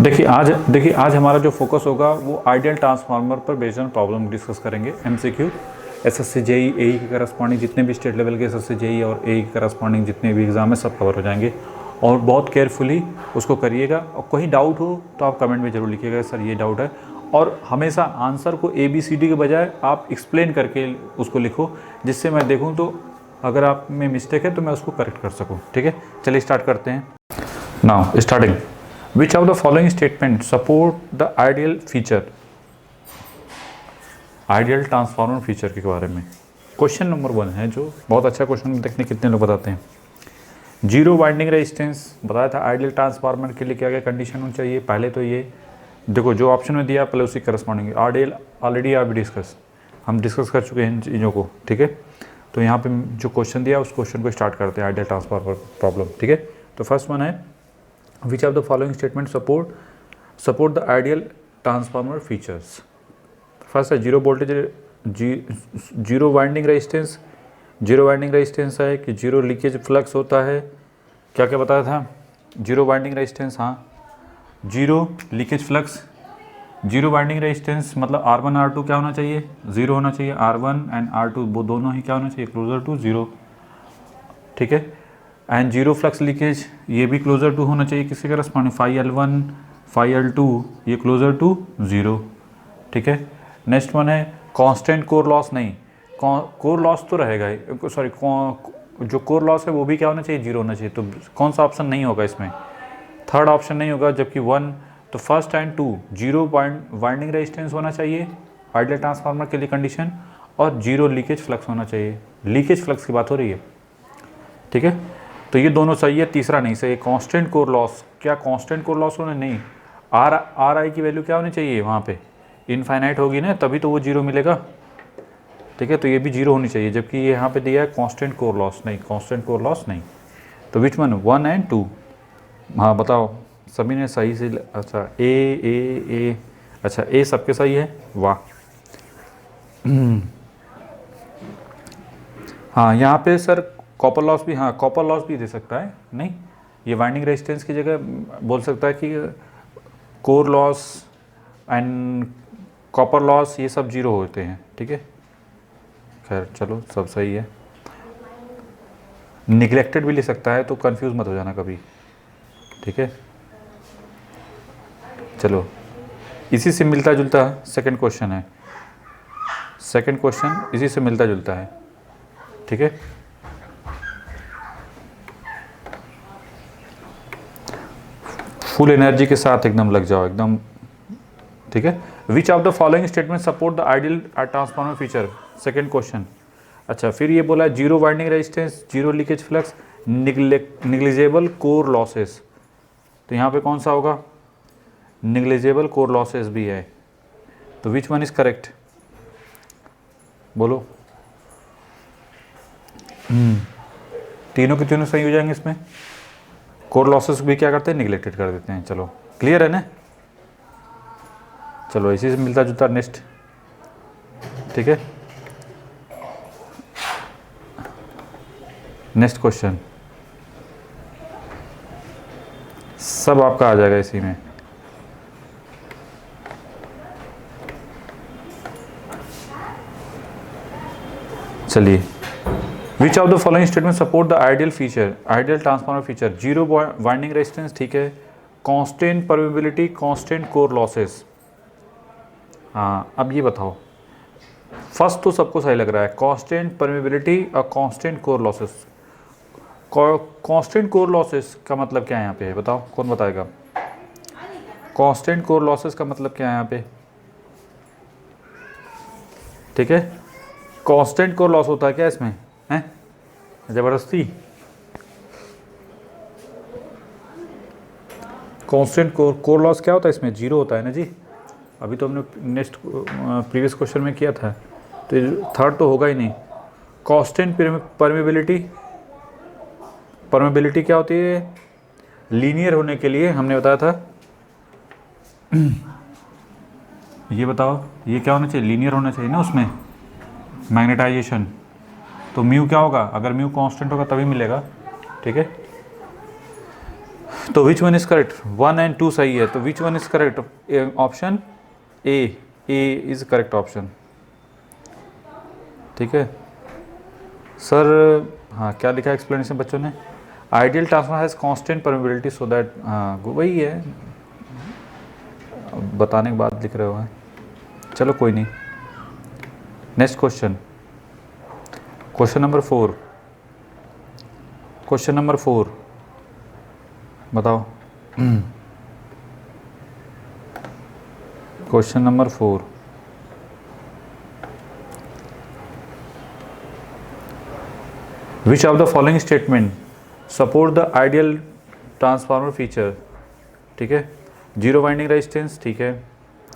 देखिए आज हमारा जो फोकस होगा वो आइडियल ट्रांसफार्मर पर बेस्ड ऑन प्रॉब्लम डिस्कस करेंगे। एमसीक्यू एसएससी जेई एई के करस्पॉन्डिंग जितने भी स्टेट लेवल के एसएससी जेई और एई के करस्पॉन्डिंग जितने भी एग्जाम है सब कवर हो जाएंगे और बहुत केयरफुली उसको करिएगा। और कहीं डाउट हो तो आप कमेंट में ज़रूर लिखिएगा सर ये डाउट है, और हमेशा आंसर को ABCD के बजाय आप एक्सप्लेन करके उसको लिखो, जिससे मैं देखूँ तो अगर आप में मिस्टेक है तो मैं उसको करेक्ट कर सकूँ। ठीक है, चलिए स्टार्ट करते हैं। Now starting, Which of the following statements support the ideal feature? Ideal transformer feature के बारे में क्वेश्चन नंबर 1 है, जो बहुत अच्छा क्वेश्चन, देखने कितने लोग बताते हैं। जीरो वाइंडिंग रेजिस्टेंस बताया था आइडियल ट्रांसफार्मर के लिए क्या क्या कंडीशन होनी चाहिए। पहले तो ये देखो जो ऑप्शन में दिया पहले उसी करस्पॉन्डिंग आइडियल ऑलरेडी हम डिस्कस कर चुके हैं इन चीज़ों को। ठीक है, तो यहाँ पे जो क्वेश्चन दिया उस क्वेश्चन को स्टार्ट करते हैं, आइडियल ट्रांसफार्मर प्रॉब्लम। ठीक है, तो फर्स्ट वन है Which of the following statements support the ideal transformer features? First है zero voltage, zero winding resistance. Zero winding resistance है कि जीरो लीकेज फ्लक्स होता है। क्या क्या बताया था? जीरो वाइंडिंग रेजिस्टेंस, हाँ zero leakage flux. Zero winding resistance मतलब R1 R2 क्या होना चाहिए? ज़ीरो होना चाहिए। R1 एंड R2 वो दोनों ही क्या होना चाहिए? Closer to zero. ठीक है, एंड जीरो फ्लक्स लीकेज ये भी क्लोजर टू होना चाहिए किसी करस्पॉन्डिंग फाई L2 ये क्लोजर टू ज़ीरो। ठीक है, नेक्स्ट वन है कांस्टेंट कोर लॉस। नहीं, कोर लॉस तो रहेगा ही, सॉरी जो कोर लॉस है वो भी क्या होना चाहिए? जीरो होना चाहिए। तो कौन सा ऑप्शन नहीं होगा इसमें? थर्ड ऑप्शन नहीं होगा, जबकि 1 तो first and 2 zero winding resistance होना चाहिए आइडियल ट्रांसफार्मर के लिए कंडीशन, और जीरो लीकेज फ्लक्स होना चाहिए। लीकेज फ्लक्स की बात हो रही है। ठीक है, तो ये दोनों सही है, तीसरा नहीं सही। कांस्टेंट कोर लॉस, क्या कांस्टेंट कोर लॉस होना? नहीं, आर आई की वैल्यू क्या होनी चाहिए? वहाँ पे इनफाइनाइट होगी ना, तभी तो वो जीरो मिलेगा। ठीक है, तो ये भी जीरो होनी चाहिए, जबकि ये यहाँ पे दिया है कांस्टेंट कोर लॉस। नहीं, कांस्टेंट कोर लॉस नहीं। तो विच वन? 1 एंड 2। हाँ बताओ, सभी ने सही से, अच्छा ए, अच्छा ए सबके सही है, वाह। हाँ यहाँ पे सर कॉपर लॉस भी, हाँ कॉपर लॉस भी दे सकता है। नहीं, ये वाइंडिंग रेजिस्टेंस की जगह बोल सकता है कि core loss and copper loss ये सब जीरो होते हैं। ठीक है, खैर चलो सब सही है। निगलेक्टेड भी ले सकता है, तो कंफ्यूज मत हो जाना कभी। ठीक है, चलो इसी से मिलता जुलता सेकंड क्वेश्चन है। सेकंड क्वेश्चन इसी से मिलता जुलता है। ठीक है, फुल एनर्जी के साथ एकदम लग जाओ एकदम। ठीक है, which of the following statement support the ideal transformer feature? Second question. अच्छा, फिर ये बोला zero winding resistance, zero leakage flux, negligible core losses. तो यहाँ पे कौन सा होगा? निग्लिजेबल कोर लॉसेस भी है। तो विच वन इज करेक्ट? बोलो। तीनों के तीनों सही हो जाएंगे इसमें। कोर लॉसेस भी क्या करते हैं? निगलेक्टेड कर देते हैं। चलो क्लियर है ना? चलो इसी से मिलता जुलता नेक्स्ट। ठीक है, नेक्स्ट क्वेश्चन सब आपका आ जाएगा इसी में। चलिए, विच of the following statement support the ideal feature? Ideal transformer feature zero winding resistance, ठीक है, constant permeability, constant core losses. हाँ अब ये बताओ, फर्स्ट तो सबको सही लग रहा है, कांस्टेंट परमेबिलिटी और constant core losses. Constant core losses का मतलब क्या है यहाँ पे? बताओ, कौन बताएगा? कांस्टेंट कोर लॉसेस का मतलब क्या है यहाँ पे? ठीक है, कांस्टेंट कोर लॉस होता है क्या इसमें? हैं जबरदस्ती? कांस्टेंट कोर लॉस क्या होता है इसमें? जीरो होता है ना जी। अभी तो हमने नेक्स्ट प्रीवियस क्वेश्चन में किया था, तो थर्ड तो होगा ही नहीं। कांस्टेंट परमेबिलिटी क्या होती है? लीनियर होने के लिए हमने बताया था। ये बताओ, ये क्या होना चाहिए? लीनियर होना चाहिए ना उसमें, मैग्नेटाइजेशन। तो म्यू क्या होगा? अगर म्यू कांस्टेंट होगा तभी मिलेगा। ठीक है, तो which one is correct, 1 and 2 सही है, तो which one is correct, option A is correct option. ठीक है सर, हाँ क्या लिखा है एक्सप्लेनेशन बच्चों ने, ideal transformer has constant permeability so that, हाँ वही है, बताने के बाद लिख रहे हो हैं, चलो कोई नहीं। Next question, question number 4, question number 4 बताओ। Question number 4, which of the following statement support the ideal transformer feature. ठीक है, जीरो वाइंडिंग रेजिस्टेंस, ठीक है,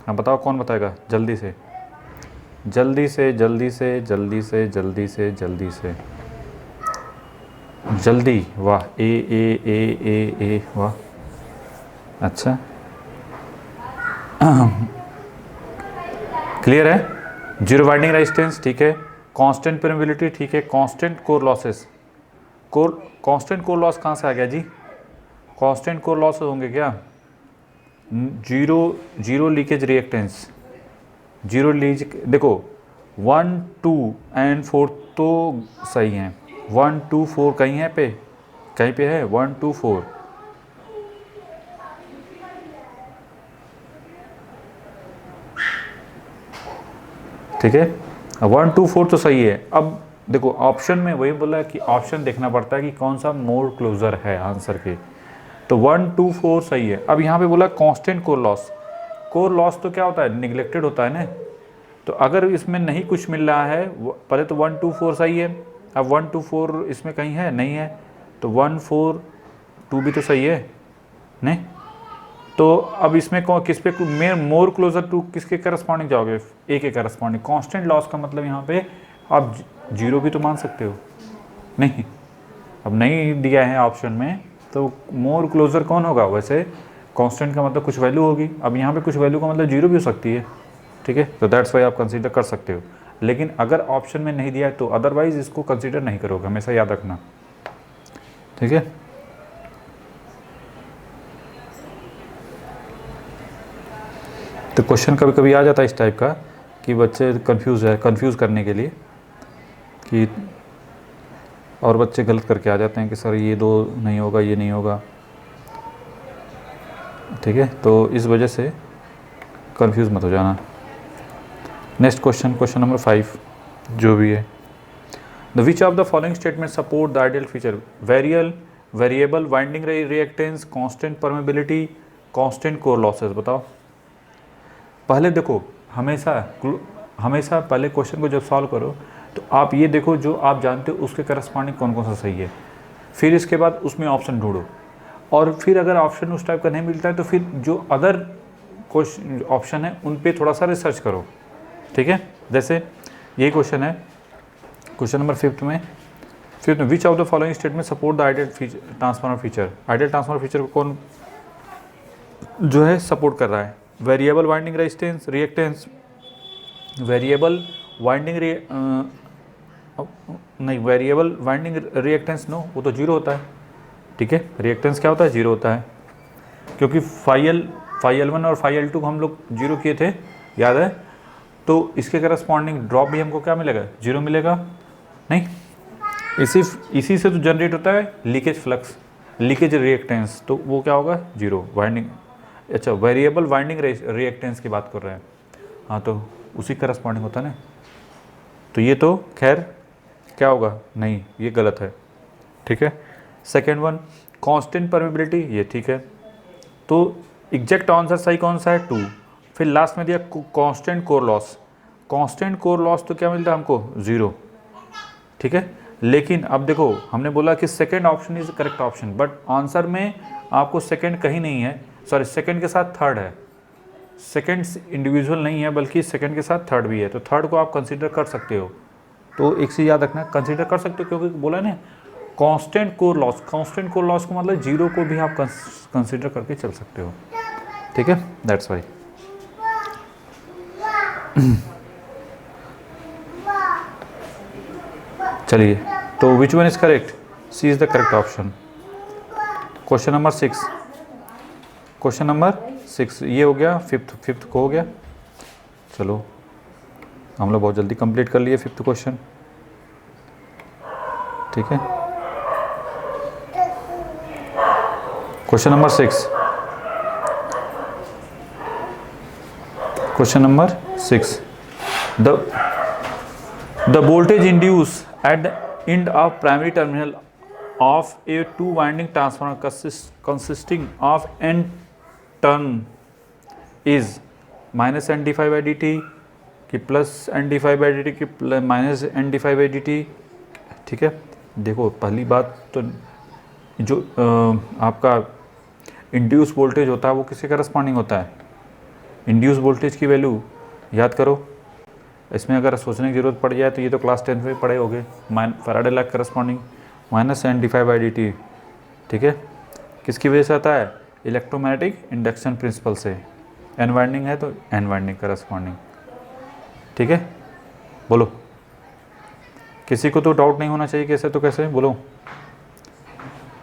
अब बताओ कौन बताएगा, जल्दी से जल्दी से जल्दी से जल्दी से जल्दी से जल्दी से जल्दी, वाह, ए वाह, अच्छा क्लियर है, जीरो वाइंडिंग रेजिस्टेंस, ठीक है, कांस्टेंट परमेबिलिटी, ठीक है, constant core losses, constant core loss कहाँ से आ गया जी, कांस्टेंट कोर लॉस होंगे क्या, zero leakage reactance, zero lease, देखो 1 2 एंड 4 तो सही हैं, 1 2 4 कहीं है पे, कहीं पे है 1 2 4, ठीक है, 1 2 4 तो सही है। अब देखो ऑप्शन में वही बोला कि ऑप्शन देखना पड़ता है कि कौन सा मोर क्लोजर है आंसर के, तो 1 2 4 सही है। अब यहाँ पे बोला constant core loss, core loss तो क्या होता है, निगलेक्टेड होता है ना, तो अगर इसमें नहीं कुछ मिल रहा है, पहले तो 1 2 4 सही है, अब 1 2 4 इसमें कहीं है नहीं है, तो 1 4 2 भी तो सही है नहीं, तो अब इसमें किस पे मोर क्लोजर टू किसके करस्पॉन्डिंग जाओगे, ए के करस्पॉन्डिंग, कांस्टेंट लॉस का मतलब यहाँ पे आप जीरो भी तो मान सकते हो, नहीं अब नहीं दिया है ऑप्शन में, तो मोर क्लोजर कौन होगा, वैसे कांस्टेंट का मतलब कुछ वैल्यू होगी, अब यहाँ पे कुछ वैल्यू का मतलब जीरो भी हो सकती है, ठीक है, तो दैट्स वाई आप कंसीडर कर सकते हो, लेकिन अगर ऑप्शन में नहीं दिया है तो अदरवाइज इसको कंसीडर नहीं करोगे, हमेशा याद रखना, ठीक है। तो क्वेश्चन कभी कभी आ जाता है इस टाइप का कि बच्चे कंफ्यूज करने के लिए कि, और बच्चे गलत करके आ जाते हैं कि सर ये दो नहीं होगा, ये नहीं होगा, ठीक है, तो इस वजह से कंफ्यूज मत हो जाना। नेक्स्ट क्वेश्चन, क्वेश्चन नंबर 5 जो भी है, the which of the following statement support the ideal feature, variable winding reactance, constant permeability, constant core losses, बताओ। पहले देखो हमेशा पहले क्वेश्चन को जब सॉल्व करो तो आप ये देखो जो आप जानते हो उसके करस्पॉन्डिंग कौन कौन सा सही है, फिर इसके बाद उसमें ऑप्शन ढूंढो, और फिर अगर ऑप्शन उस टाइप का नहीं मिलता है तो फिर जो अदर क्वेश्चन ऑप्शन है उन पे थोड़ा सा रिसर्च करो, ठीक है। जैसे यही क्वेश्चन है, क्वेश्चन नंबर 5 में विच of the following statement support the ideal transformer feature, ideal transformer feature को कौन जो है सपोर्ट कर रहा है, variable winding resistance, reactance, variable winding नहीं, वेरिएबल वाइंडिंग रिएक्टेंस नो, वो तो जीरो होता है, ठीक है, रिएक्टेंस क्या होता है, जीरो होता है, क्योंकि फाई L1 और फाई L2 को हम लोग जीरो किए थे, याद है, तो इसके करस्पॉन्डिंग ड्रॉप भी हमको क्या मिलेगा, जीरो मिलेगा, नहीं, इसी से तो जनरेट होता है लीकेज फ्लक्स, लीकेज रिएक्टेंस, तो वो क्या होगा, जीरो वाइंडिंग, अच्छा वेरिएबल वाइंडिंग रिएक्टेंस की बात कर रहे हैं, हाँ तो उसी करस्पॉन्डिंग होता है ना, तो ये तो खैर क्या होगा, नहीं ये गलत है, ठीक है। सेकेंड वन कांस्टेंट परमेबिलिटी, ये ठीक है, तो एग्जैक्ट आंसर सही कौन सा है, 2, फिर लास्ट में दिया constant core loss, constant core loss तो क्या मिलता है हमको, जीरो, ठीक है, लेकिन अब देखो हमने बोला कि second option is correct option, but answer में आपको सेकेंड कहीं नहीं है, सॉरी सेकेंड के साथ थर्ड है, सेकेंड इंडिविजुअल नहीं है बल्कि सेकेंड के साथ थर्ड भी है, तो थर्ड को आप कंसीडर कर सकते हो, तो एक चीज़ याद रखना, कंसीडर कर सकते हो, क्योंकि बोला ना constant core loss, constant core loss का मतलब जीरो को भी आप कंसीडर करके चल सकते हो, ठीक है, दैट्स वाई। चलिए, तो which one is correct, C is the correct option. Question number 6, question number 6 ये हो गया, फिफ्थ को हो गया। चलो हम लोग बहुत जल्दी कंप्लीट कर लिए 5th क्वेश्चन, ठीक है। Question number 6, question number 6, the voltage induce at the end of primary terminal of a two winding transformer consisting of n turn is minus n d phi by dt कि plus n d phi by dt कि minus n d phi by dt, ठीक है। देखो पहली बात तो जो आपका इंड्यूस वोल्टेज होता है वो किसके करस्पॉन्डिंग होता है? इंड्यूस वोल्टेज की वैल्यू याद करो। इसमें अगर सोचने की ज़रूरत पड़ जाए तो ये तो क्लास 10 में पढ़े होगे। Faraday law corresponding minus n d phi by dt, ठीक है। किसकी वजह से आता है? इलेक्ट्रोमैग्नेटिक इंडक्शन प्रिंसिपल से। n वाइंडिंग है तो n वाइंडिंग करस्पॉन्डिंग, ठीक है। बोलो, किसी को तो डाउट नहीं होना चाहिए, कैसे तो कैसे बोलो,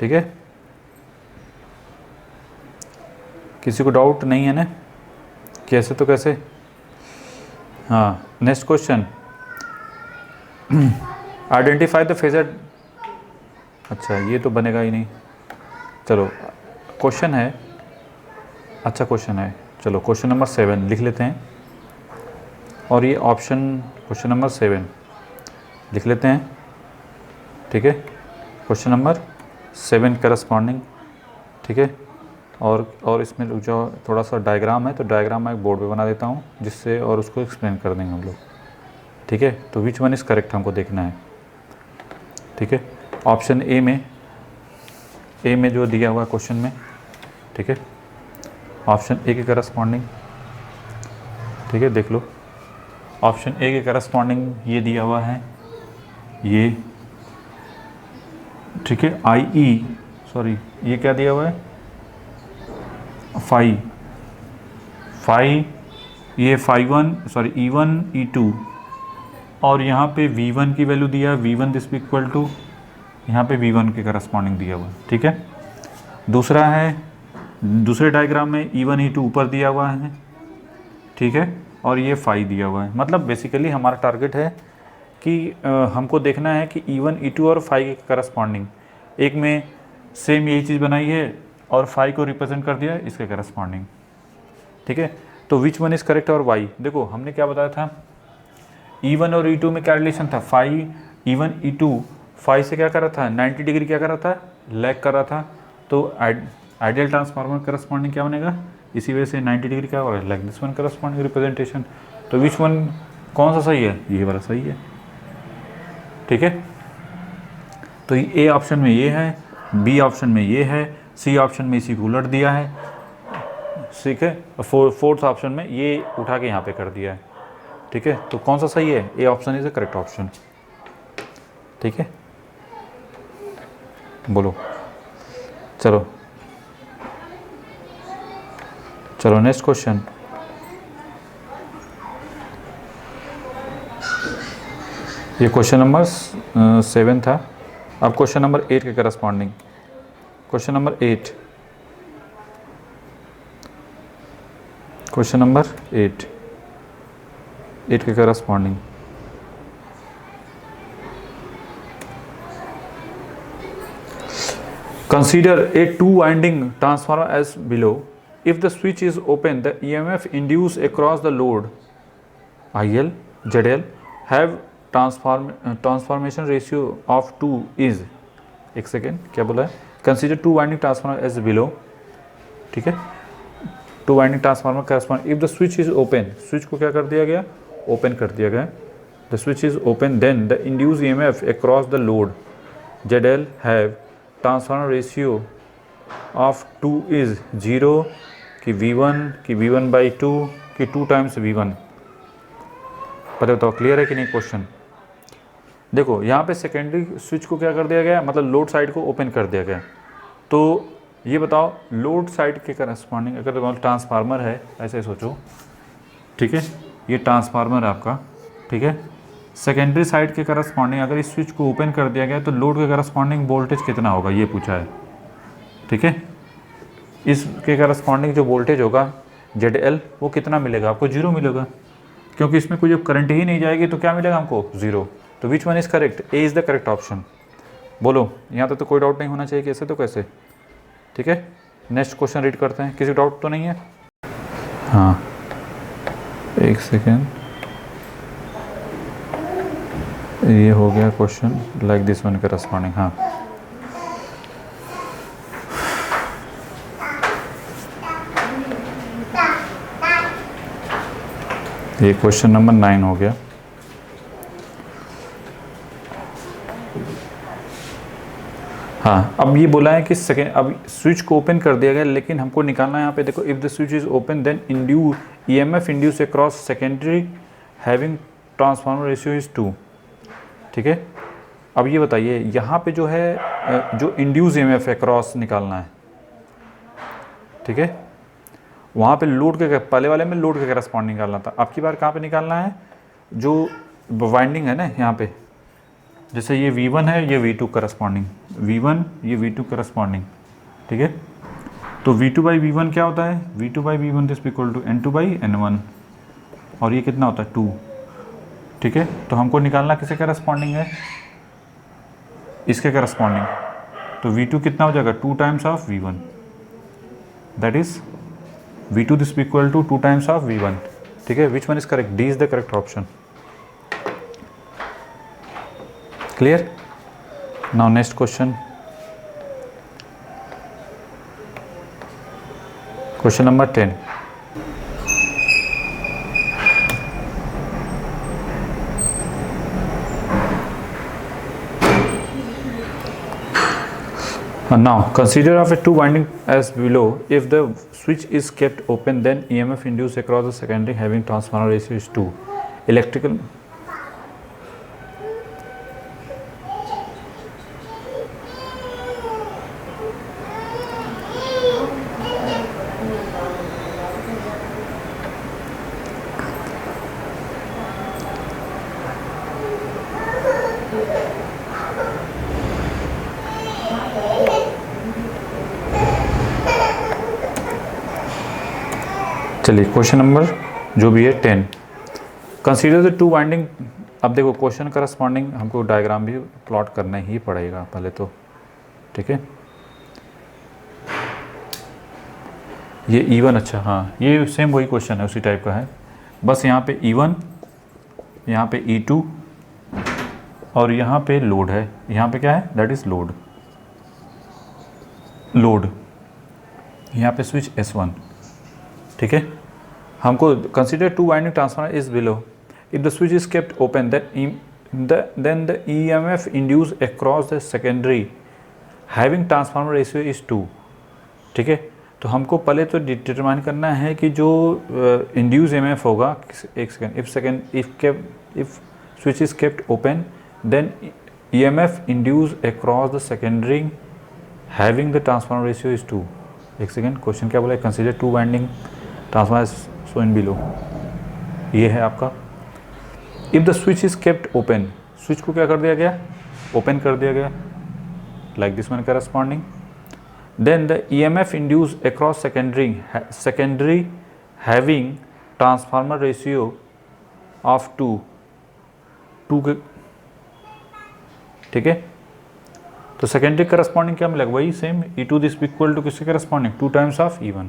ठीक है। किसी को डाउट नहीं है ना, कैसे तो कैसे। हाँ, next question, identify the phasor. अच्छा ये तो बनेगा ही नहीं, चलो क्वेश्चन है, अच्छा क्वेश्चन है। चलो क्वेश्चन नंबर 7 लिख लेते हैं, और ये ऑप्शन क्वेश्चन नंबर 7 लिख लेते हैं, ठीक है। क्वेश्चन नंबर 7 करस्पॉन्डिंग, ठीक है। और इसमें जो थोड़ा सा डायग्राम है तो डायग्राम मैं एक बोर्ड पे बना देता हूँ जिससे, और उसको एक्सप्लेन कर देंगे हम लोग, ठीक है। तो विच वन इज़ करेक्ट हमको देखना है, ठीक है। ऑप्शन ए में जो दिया हुआ है क्वेश्चन में, ठीक है, ऑप्शन ए के करस्पॉन्डिंग, ठीक है, देख लो। ऑप्शन ए के करस्पॉन्डिंग ये दिया हुआ है, ये, ठीक है। ये क्या दिया हुआ है? फाई, ये E1 E2, और यहाँ पे V1 की वैल्यू दिया है, V1 दिस इक्वल टू, यहाँ पे V1 के करस्पॉन्डिंग दिया हुआ है, ठीक है। दूसरा है, दूसरे डायग्राम में E1 E2 ऊपर दिया हुआ है, ठीक है, और ये फाई दिया हुआ है। मतलब बेसिकली हमारा टारगेट है कि हमको देखना है कि E1 E2 और फाई के करस्पॉन्डिंग, एक में सेम यही चीज़ बनाई है और फाई को रिप्रेजेंट कर दिया इसके करस्पॉन्डिंग, ठीक है। तो विच वन इज़ करेक्ट और वाई, देखो हमने क्या बताया था, E1 और E2 में क्या रिलेशन था? फाई E1 E2 फाई से क्या कर रहा था? 90 डिग्री क्या कर रहा था? लैग कर रहा था। तो आइडियल ट्रांसफार्मर करस्पॉन्डिंग क्या बनेगा? इसी वजह से 90 डिग्री क्या होगा? Like this one corresponding representation. तो विच वन कौन सा सही है? ये वाला सही है, ठीक है। तो ए ऑप्शन में ये है, बी ऑप्शन में ये है, सी ऑप्शन में इसी को उलट दिया है, ठीक है। फोर्थ ऑप्शन में ये उठा के यहाँ पे कर दिया है, ठीक है। तो कौन सा सही है? A option is the correct option, ठीक है। बोलो, चलो नेक्स्ट क्वेश्चन। ये क्वेश्चन नंबर 7 था। अब क्वेश्चन नंबर 8 के करस्पॉन्डिंग, क्वेश्चन नंबर 8 के corresponding, consider a two winding transformer as below. If the switch is open, the EMF induced across the load IL ZL have transformation ratio of 2 is, एक second क्या बोला है? Consider two winding transformer as below, ठीक है। Two winding transformer correspond, if the switch is open, switch को क्या कर दिया गया? ओपन कर दिया गया। The switch is open, then the induce EMF across the load ZL have transformer ratio of 2 is 0 कि V1 बाई 2 कि 2 टाइम्स V1। पहले बताओ क्लियर है कि नहीं क्वेश्चन? देखो यहाँ पे सेकेंडरी स्विच को क्या कर दिया गया, मतलब लोड साइड को ओपन कर दिया गया। तो ये बताओ लोड साइड के करस्पॉन्डिंग अगर ट्रांसफार्मर है, ऐसे सोचो, ठीक है, ये ट्रांसफार्मर है आपका, ठीक है। सेकेंडरी साइड के करस्पॉन्डिंग अगर इस स्विच को ओपन कर दिया गया तो लोड के करस्पॉन्डिंग वोल्टेज कितना होगा, ये पूछा है, ठीक है। इसके करस्पॉन्डिंग जो वोल्टेज होगा ZL वो कितना मिलेगा आपको, 0 मिलेगा, क्योंकि इसमें कोई जब करंट ही नहीं जाएगी तो क्या मिलेगा हमको, 0। तो which one is correct, A is the correct option. बोलो, यहाँ तक तो कोई डाउट नहीं होना चाहिए, कैसे तो कैसे। ठीक है, नेक्स्ट क्वेश्चन रीड करते हैं, किसी डाउट तो नहीं है। हाँ एक सेकेंड, ये हो गया question like this one corresponding. हाँ ये क्वेश्चन नंबर 9 हो गया। हाँ अब ये बोला है कि सेकेंड, अब स्विच को ओपन कर दिया गया, लेकिन हमको निकालना है यहाँ पे, देखो if the switch is open then EMF induce across secondary having transformer ratio is 2। ठीक है, अब ये बताइए यहाँ पे जो है जो इंड्यूस EMF अक्रॉस निकालना है, ठीक है, वहाँ पे लोड के, पहले वाले में लोड के करस्पॉन्डिंग निकालना था, अब की बार कहाँ पे निकालना है, जो वाइंडिंग है ना यहाँ पे, जैसे ये V1 है, ये V2 करस्पॉन्डिंग, V1 ये V2 करस्पॉन्डिंग। ठीक है, तो V2/V1 क्या होता है, V2/V1 this equal to N2/N1, और ये कितना होता है 2। ठीक है, तो हमको निकालना किसे करस्पॉन्डिंग है, इसके करस्पॉन्डिंग, तो V2 कितना हो जाएगा 2 times of V1, that is V2 this equal to 2 times of V1। ठीक है, which one is correct, D is the correct option. Clear? Now next question. Question number 10. Now consider of a two winding as below. If the switch is kept open, then EMF induced across the secondary having transformer ratio is 2. Electrical चलिए question number जो भी है 10, consider the two winding. अब देखो question corresponding हमको diagram भी plot करना ही पड़ेगा पहले तो। ठीक है, ये E1, अच्छा हाँ ये सेम वही क्वेश्चन है, उसी टाइप का है, बस यहाँ पे E1, यहाँ पे E2 और यहाँ पे लोड है, यहाँ पे क्या है, दैट इज लोड, यहाँ पे स्विच S1। ठीक है, हमको consider two winding transformer is below, if the switch is kept open then the EMF induce across the secondary having transformer ratio is 2। ठीक है, तो हमको पहले तो डिटरमाइन करना है कि जो इंड्यूस EMF होगा, एक second, if switch is kept open then EMF induce across the secondary having the transformer ratio is 2। एक सेकेंड, क्वेश्चन क्या बोला है, consider two winding transformer so in below, ये है आपका। If the switch is kept open, switch को क्या कर दिया गया, ओपन कर दिया गया, like this one corresponding, then the EMF induce across secondary having transformer ratio of 2 के। ठीक है, तो सेकेंडरी करस्पॉन्डिंग क्या मिलेगा, वही same E2 this equal to किसके corresponding, 2 times of E1,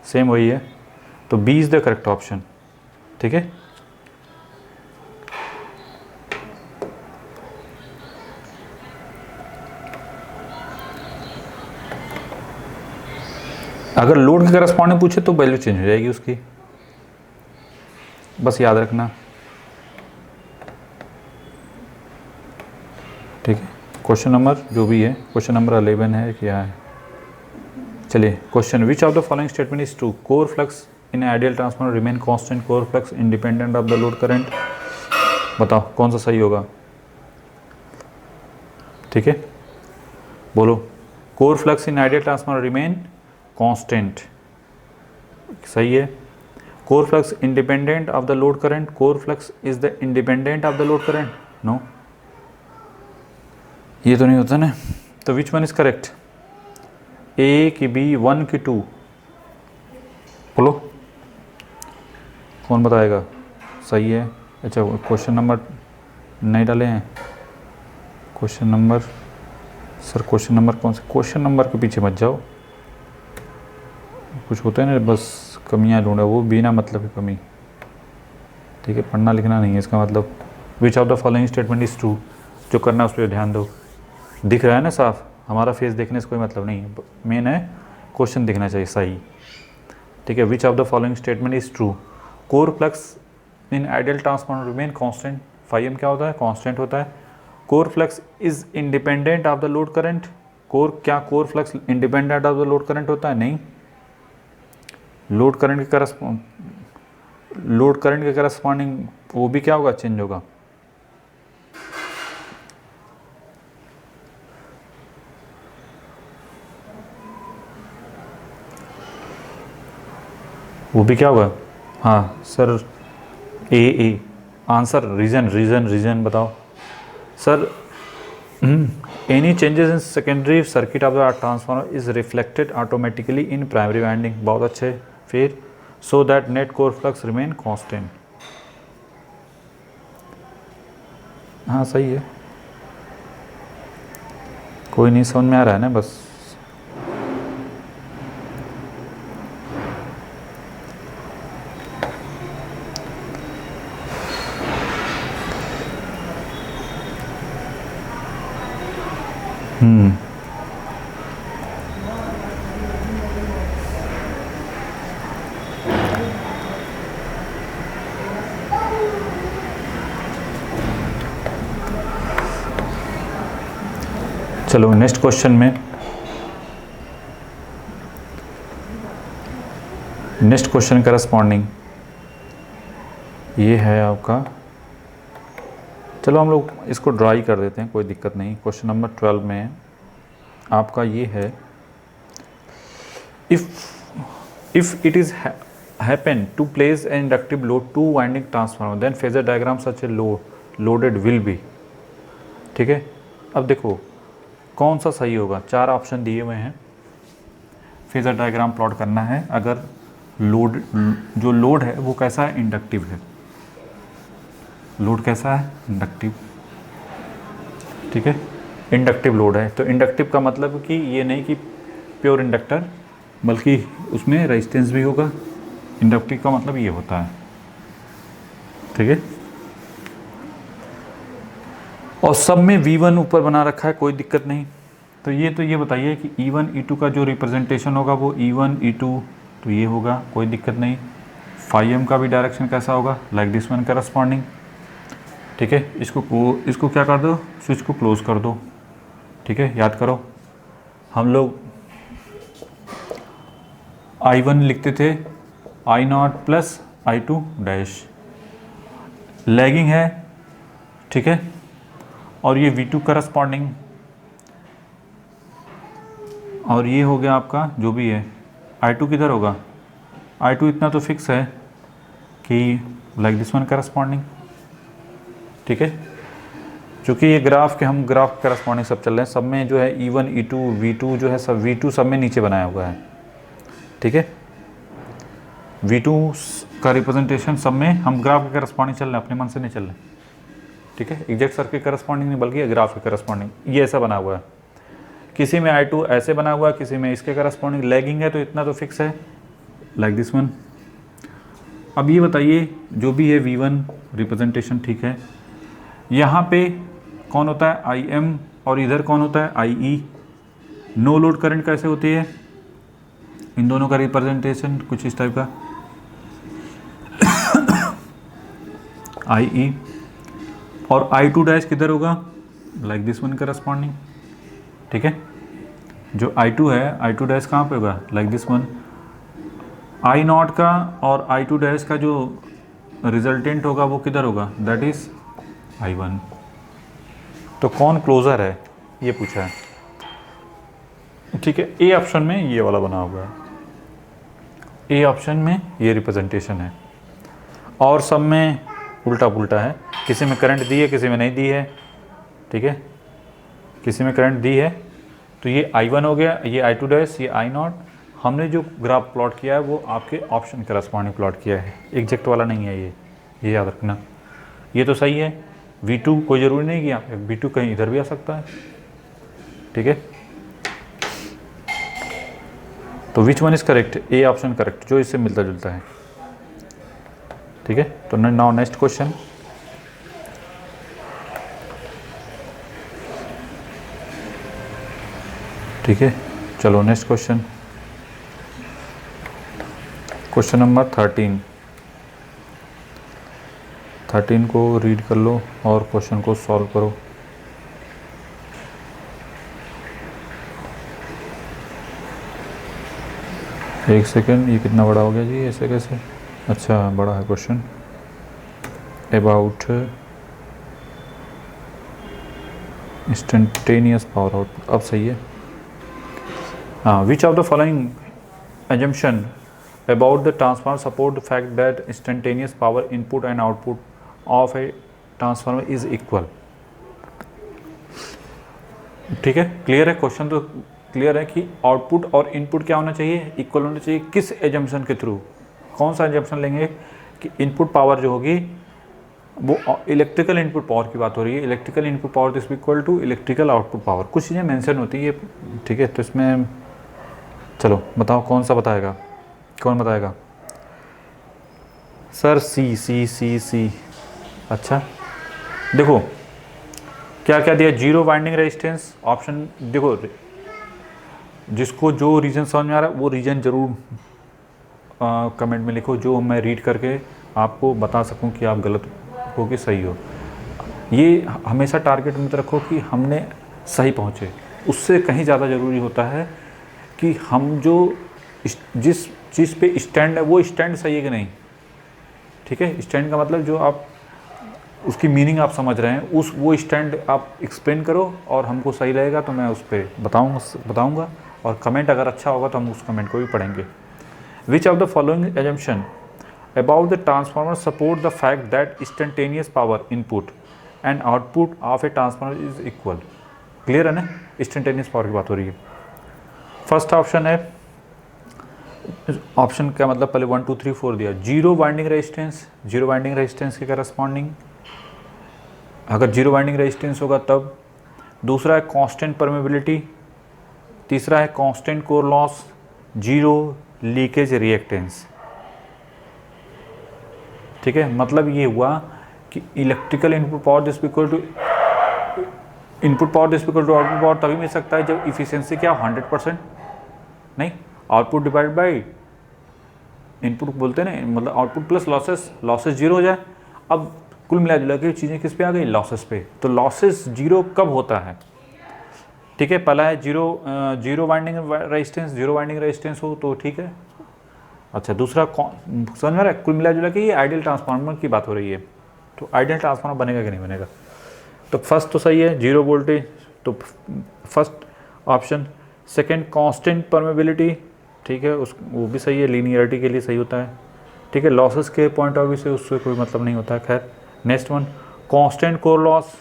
same वही है, तो B is the correct option. ठीक है, अगर लोड के करस्पॉन्डिंग पूछे तो वैल्यू चेंज हो जाएगी उसकी, बस याद रखना। ठीक है, क्वेश्चन नंबर जो भी है, क्वेश्चन नंबर 11 है, क्या है, चलिए question, which of the following statement is true, core flux in ideal transformer remain constant, core flux independent of the load current, बताओ कौन सा सही होगा। ठीक है, बोलो, core flux in ideal transformer remain constant, सही है। Core flux independent of the load current, core flux is the independent of the load current, no, ये तो नहीं होता ना, तो विच वन इज करेक्ट, ए की बी, 1 की 2, बोलो कौन बताएगा? सही है। अच्छा क्वेश्चन नंबर नहीं डाले हैं? Question number, sir question number कौन से? क्वेश्चन नंबर के पीछे मत जाओ, कुछ होता है ना बस कमियां ढूंढे, वो बिना मतलब की कमी। ठीक है, पढ़ना लिखना नहीं है इसका मतलब। विच of the following statement is true, जो करना है उस पर ध्यान दो। दिख रहा है ना साफ, हमारा फेस देखने से कोई मतलब नहीं है, मेन है क्वेश्चन दिखना चाहिए सही। ठीक है, which of the following statement is true, core flux in ideal transformer remain constant, φm क्या होता है? कांस्टेंट होता है। Core flux is independent of the load current, क्या core flux independent of the load current होता है? नहीं। Load current के करस्पॉन्डिंग वो भी क्या होगा? चेंज होगा। वो भी क्या होगा? हाँ सर, ए आंसर, रीजन बताओ sir. Any changes in secondary circuit of the transformer is reflected automatically in primary winding, बहुत अच्छे। फिर so that net core flux remain constant, हाँ सही है। कोई नहीं समझ में आ रहा है ना बस। चलो नेक्स्ट क्वेश्चन में, नेक्स्ट क्वेश्चन करस्पॉन्डिंग ये है आपका। चलो हम लोग इसको ड्राई कर देते हैं, कोई दिक्कत नहीं। क्वेश्चन नंबर 12 में आपका ये है, if it is happen to place an inductive load two winding transformer then phasor diagram such a loaded will be. ठीक है, अब देखो कौन सा सही होगा। 4 ऑप्शन दिए हुए हैं, फेजर डायग्राम प्लॉट करना है। अगर लोड, जो लोड है वो कैसा है? इंडक्टिव है। लोड कैसा है? इंडक्टिव। ठीक है, इंडक्टिव लोड है। तो इंडक्टिव का मतलब कि ये नहीं कि प्योर इंडक्टर, बल्कि उसमें रेजिस्टेंस भी होगा। इंडक्टिव का मतलब ये होता है। ठीक है, और सब में V1 ऊपर बना रखा है, कोई दिक्कत नहीं। तो ये बताइए कि E1 E2 का जो रिप्रेजेंटेशन होगा वो E1 E2 तो ये होगा, कोई दिक्कत नहीं। φm का भी डायरेक्शन कैसा होगा? Like this one corresponding. ठीक है, इसको क्या कर दो? स्विच को क्लोज कर दो। ठीक है, याद करो हम लोग I1 लिखते थे I0 plus I2 dash, lagging है। ठीक है, और ये V2 करस्पॉन्डिंग, और ये हो गया आपका जो भी है। I2 किधर होगा? I2 इतना तो फिक्स है कि लाइक दिस वन करस्पॉन्डिंग। ठीक है, क्योंकि ये ग्राफ के हम ग्राफ करस्पॉन्डिंग सब चल रहे हैं, सब में जो है E1 E2 V2 जो है सब V2 सब में नीचे बनाया हुआ है। ठीक है, V2 का रिप्रेजेंटेशन सब में हम ग्राफ के करस्पॉन्डिंग चल रहे हैं, अपने मन से नहीं चल रहे। ठीक है, एग्जैक्ट सर्किट करस्पॉन्डिंग नहीं बल्कि ग्राफ के करस्पॉन्डिंग, ये ऐसा बना हुआ है। किसी में I2 ऐसे बना हुआ है, किसी में इसके करस्पॉन्डिंग। लैगिंग है तो इतना तो फिक्स है, लाइक दिस वन। अब ये बताइए जो भी है V1 रिप्रेजेंटेशन ठीक है, यहाँ पे कौन होता है? IM, और इधर कौन होता है? IE। नो लोड करंट कैसे होती है? इन दोनों का रिप्रेजेंटेशन कुछ इस टाइप का IE, और I2 डैश किधर होगा? Like this one corresponding. ठीक है, जो I2 है, I2 डैश कहाँ पे होगा? Like this one. I0 का और I2 डैश का जो रिजल्टेंट होगा वो किधर होगा? That is I1। तो कौन क्लोजर है ये पूछा है। ठीक है, ए ऑप्शन में ये वाला बना हुआ है, ए ऑप्शन में ये रिप्रेजेंटेशन है, और सब में उल्टा पुल्टा है। किसी में करंट दी है, किसी में नहीं दी है। ठीक है, किसी में करंट दी है तो ये I1 हो गया, ये I2 डैश, ये I0। हमने जो ग्राफ प्लॉट किया है वो आपके ऑप्शन के करस्पॉन्डिंग प्लॉट किया है, एग्जैक्ट वाला नहीं है ये याद रखना। ये तो सही है। V2 कोई ज़रूरी नहीं कि V2 कहीं इधर भी आ सकता है, ठीक है। तो which one is correct? A option correct, जो इससे मिलता जुलता है, ठीक है। तो नाउ नेक्स्ट क्वेश्चन। ठीक है, चलो नेक्स्ट क्वेश्चन, क्वेश्चन नंबर 13 को रीड कर लो और क्वेश्चन को सॉल्व करो। एक सेकेंड, ये कितना बड़ा हो गया जी, ऐसे कैसे? अच्छा बड़ा है question. About instantaneous power output, अब सही है। हाँ, which of the following assumption about the transformer support the fact that instantaneous power input and output of a transformer is equal? ठीक है, क्लियर है क्वेश्चन, तो क्लियर है कि आउटपुट और इनपुट क्या होना चाहिए, इक्वल होना चाहिए। किस एजम्पशन के थ्रू? कौन सा एजम्पशन लेंगे कि इनपुट पावर जो होगी वो इलेक्ट्रिकल इनपुट पावर की बात हो रही है, electrical input power is equal to electrical output power, कुछ चीज़ें मेंशन होती है, ठीक है। तो इसमें चलो बताओ कौन सा बताएगा, कौन बताएगा? सर सी। अच्छा देखो क्या क्या दिया, जीरो वाइंडिंग रेजिस्टेंस ऑप्शन। देखो जिसको जो रीजन समझ में आ रहा है वो रीजन ज़रूर कमेंट में लिखो, जो मैं रीड करके आपको बता सकूं कि आप गलत हो कि सही हो। ये हमेशा टारगेट में रखो कि हमने सही पहुँचे, उससे कहीं ज़्यादा ज़रूरी होता है कि हम जो जिस चीज़ पे स्टैंड है वो स्टैंड सही है कि नहीं, ठीक है। स्टैंड का मतलब जो आप उसकी मीनिंग आप समझ रहे हैं, उस वो स्टैंड आप एक्सप्लेन करो और हमको सही लगेगा तो मैं उस पर बताऊँगा और कमेंट अगर अच्छा होगा तो हम उस कमेंट को भी पढ़ेंगे। विच of the following assumption about the transformer support the fact that instantaneous power input and output of a transformer is equal? Clear है ना, इंस्टेंटेनियस पावर की बात हो रही है। फर्स्ट ऑप्शन है, ऑप्शन का मतलब पहले 1 2 3 4 दिया, zero winding resistance, zero winding resistance के करस्पॉन्डिंग, अगर जीरो वाइंडिंग रेजिस्टेंस होगा तब। दूसरा है कांस्टेंट परमेबिलिटी, तीसरा है constant core loss, zero leakage reactance, ठीक है। मतलब ये हुआ कि electrical input power is equal to input power is equal to output power तभी मिल सकता है जब इफिशिएंसी क्या 100%, नहीं आउटपुट डिवाइड बाई इनपुट बोलते हैं ना, मतलब आउटपुट प्लस लॉसेस जीरो हो जाए। अब कुल मिला जुला के चीज़ें किस पे आ गई, लॉसेस पे। तो लॉसेस जीरो कब होता है, ठीक है। पहला है जीरो वाइंडिंग रेजिस्टेंस हो तो ठीक है। अच्छा दूसरा समझ में आ रहा है, कुल मिला जुला के ये आइडियल ट्रांसफार्मर की बात हो रही है। तो आइडियल ट्रांसफार्मर बनेगा कि नहीं बनेगा? तो फर्स्ट तो सही है, जीरो वोल्टेज, तो first option. Second constant permeability, ठीक है, वो भी सही है, लीनियरिटी के लिए सही होता है, ठीक है। लॉसेस के पॉइंट ऑफ व्यू से उससे कोई मतलब नहीं होता है। खैर next one constant core loss.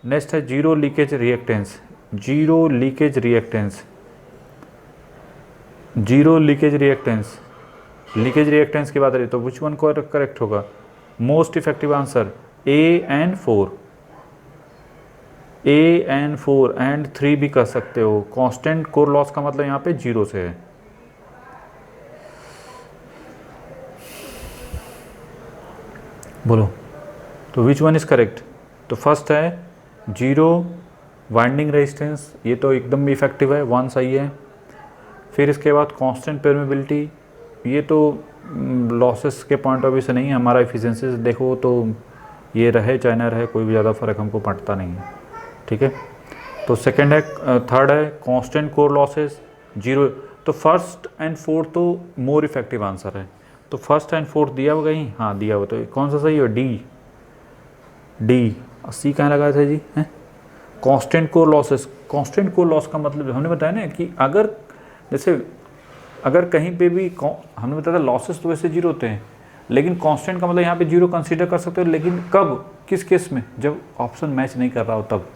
Next है zero leakage reactance, zero leakage reactance की बात रही तो विच वन को करेक्ट होगा? Most effective answer A and 4 and 3 भी कर सकते हो। कांस्टेंट कोर लॉस का मतलब यहाँ पे जीरो से है। बोलो तो विच वन इज करेक्ट? तो फर्स्ट है जीरो वाइंडिंग रेजिस्टेंस, ये तो एकदम इफेक्टिव है, 1 सही है। फिर इसके बाद कांस्टेंट परमेबिलिटी, ये तो लॉसेस के पॉइंट ऑफ व्यू से नहीं है, हमारा एफिशिएंसी देखो तो ये रहे चाहे ना रहे कोई भी ज़्यादा फर्क हमको पड़ता नहीं है, ठीक है। तो सेकंड है, थर्ड है कांस्टेंट कोर लॉसेस जीरो। तो फर्स्ट एंड फोर्थ तो मोर इफेक्टिव आंसर है। तो फर्स्ट एंड फोर्थ दिया हुआ कहीं, हाँ दिया हुआ, तो कौन सा सही है? डी। सी कहाँ लगाया था जी? हैं constant core losses. Constant core loss का मतलब हमने बताया ना कि अगर कहीं पे भी हमने बताया था लॉसेस तो वैसे जीरो होते हैं, लेकिन कांस्टेंट का मतलब यहाँ पे जीरो कंसीडर कर सकते हो, लेकिन कब, किस केस में? जब ऑप्शन मैच नहीं कर रहा हो तब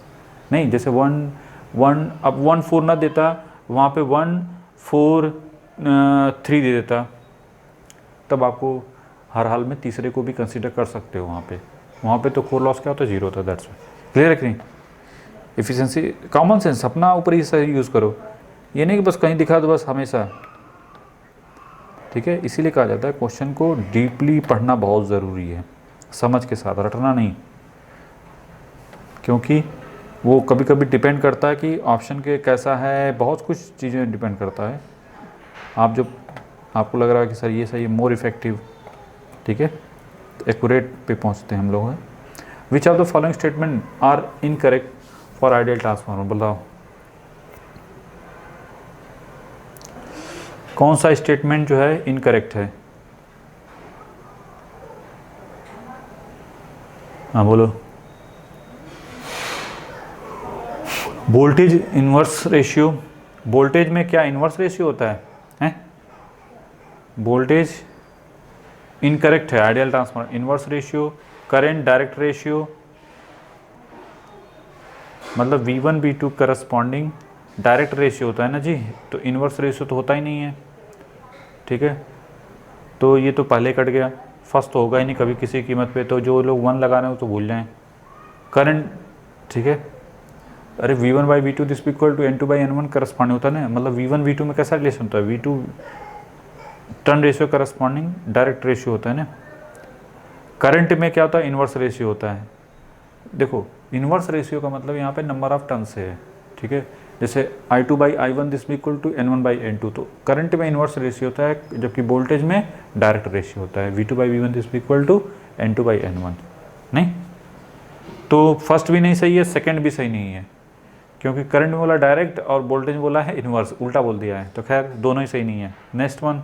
नहीं। जैसे 1 1, अब 1 4 ना देता, वहाँ पे 1 4 3 दे देता, तब आपको हर हाल में तीसरे को भी कंसीडर कर सकते हो। वहाँ पे तो कोर लॉस क्या होता है, 0 होता है। दैट्स क्लियर है कि नहीं। एफिशिएंसी, कॉमन सेंस अपना ऊपर ही सही यूज़ करो, ये नहीं कि बस कहीं दिखा दो बस हमेशा, ठीक है। इसीलिए कहा जाता है क्वेश्चन को डीपली पढ़ना बहुत ज़रूरी है, समझ के साथ, रटना नहीं, क्योंकि वो कभी कभी डिपेंड करता है कि ऑप्शन के कैसा है, बहुत कुछ चीज़ें डिपेंड करता है। आप जो आपको लग रहा है कि सर ये सही है, मोर इफेक्टिव, ठीक है, एक्यूरेट पे पहुंचते हैं हम लोग हैं। Which of the following statement are incorrect for ideal transformer, बताओ कौन सा स्टेटमेंट जो है इनकरेक्ट है। हाँ बोलो। वोल्टेज इन्वर्स रेशियो, वोल्टेज में क्या इन्वर्स रेशियो होता है, हैं? वोल्टेज इनकरेक्ट है ideal transformer, inverse ratio, current direct ratio, मतलब V1 V2 corresponding direct ratio होता है ना जी, तो इन्वर्स रेशियो तो होता ही नहीं है, ठीक है। तो ये तो पहले कट गया, फर्स्ट तो होगा ही नहीं कभी किसी कीमत पे, तो जो लोग 1 लगा रहे हो तो भूल जाएं। करंट, ठीक है, अरे V1 by V2 this equal to N2 by N1 corresponding होता है ना, मतलब V1 V2 में कैसा रिलेशन होता है, V2 turn ratio corresponding direct ratio होता है ना। करंट में क्या होता है, इन्वर्स रेशियो होता है। देखो इन्वर्स रेशियो का मतलब यहाँ पे नंबर ऑफ टर्न से है, ठीक है, जैसे I2 by I1 this equal to N1 by N2, तो करंट में इन्वर्स रेशियो होता है, जबकि वोल्टेज में डायरेक्ट रेशियो होता है, V2 by V1 this equal to N2 by N1। नहीं, तो फर्स्ट भी नहीं सही है, सेकंड भी सही नहीं है, क्योंकि करंट में बोला डायरेक्ट और वोल्टेज बोला है इन्वर्स, उल्टा बोल दिया है, तो खैर दोनों ही सही नहीं है। Next one,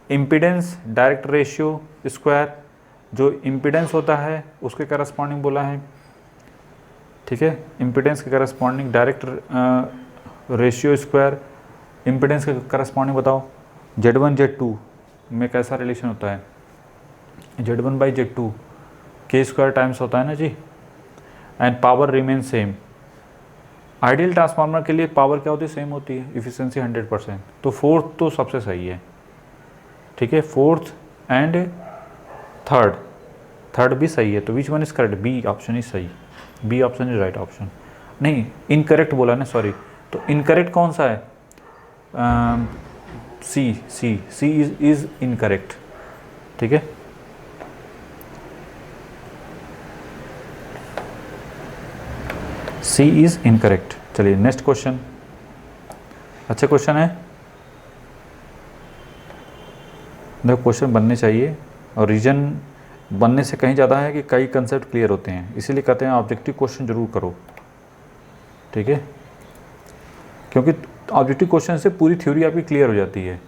impedance direct ratio square, जो इम्पीडेंस होता है उसके करस्पॉन्डिंग बोला है, ठीक है, इम्पीडेंस के corresponding direct ratio square, impedance के करस्पॉन्डिंग बताओ। Z1 Z2 में कैसा रिलेशन होता है, Z1 बाई Z2 के स्क्वायर टाइम्स होता है ना जी, and power remain same. Ideal transformer के लिए पावर क्या होती है, सेम होती है, इफिशिएंसी 100%, तो फोर्थ तो सबसे सही है, ठीक है, फोर्थ एंड थर्ड भी सही है, तो which one is correct, B option is सही, B option is right option. नहीं, इनकरेक्ट बोला ना, सॉरी, तो इनकरेक्ट कौन सा है, सी इज इनकरेक्ट, ठीक है। सी इज इनकरेक्ट। चलिए नेक्स्ट क्वेश्चन, अच्छा क्वेश्चन है, देखो क्वेश्चन बनने चाहिए, और रीजन बनने से कहीं ज़्यादा है कि कई कंसेप्ट क्लियर होते हैं, इसीलिए कहते हैं ऑब्जेक्टिव क्वेश्चन जरूर करो, ठीक है, क्योंकि ऑब्जेक्टिव क्वेश्चन से पूरी थ्योरी आपकी क्लियर हो जाती है,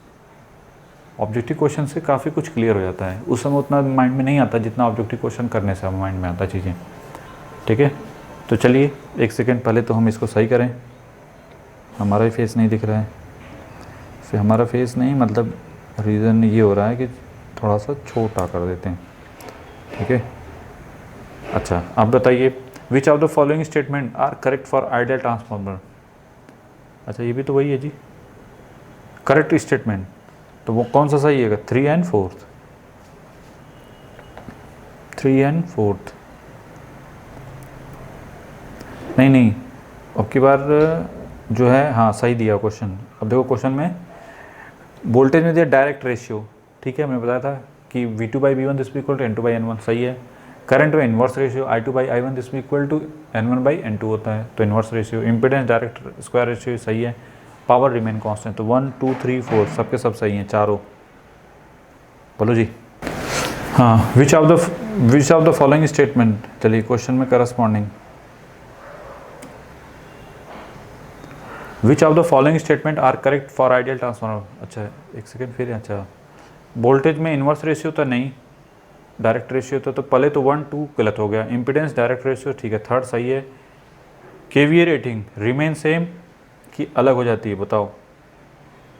ऑब्जेक्टिव क्वेश्चन से काफ़ी कुछ क्लियर हो जाता है, उस समय उतना माइंड में नहीं आता जितना ऑब्जेक्टिव क्वेश्चन करने से माइंड में आता चीज़ें, ठीक है। तो चलिए एक सेकेंड पहले तो हम इसको सही करें, हमारा ही फेस नहीं दिख रहा है, फिर हमारा फेस नहीं, मतलब रीज़न ये हो रहा है कि थोड़ा सा छोटा कर देते हैं, ठीक है। अच्छा आप बताइए, which of the following statement are correct for ideal transformer. अच्छा ये भी तो वही है जी, करेक्ट स्टेटमेंट, तो वो कौन सा सही है, 3 एंड 4th। नहीं, अब की बार जो है, हाँ सही दिया क्वेश्चन। अब देखो क्वेश्चन में वोल्टेज में दिया डायरेक्ट रेशियो, ठीक है, मैंने बताया था कि V2 by V1 this equal to N2 by N1, सही है। करंट में inverse ratio I2 by I1 this equal to N1 by N2 होता है, तो inverse ratio. Impedance direct square ratio सही है। पावर रिमेन कांस्टेंट, तो 1 2 3 4 सबके सब सही हैं, चारों। बोलो जी। हाँ, which of the following statement, चलिए क्वेश्चन में corresponding, which of the following statement are correct for ideal transformer. अच्छा एक सेकेंड फिर, अच्छा वोल्टेज में इन्वर्स रेशियो तो नहीं, डायरेक्ट रेशियो तो पहले तो 1 2 गलत हो गया। इम्पीडेंस डायरेक्ट रेशियो ठीक है, थर्ड सही है। केवीए रेटिंग रिमेन सेम कि अलग हो जाती है, बताओ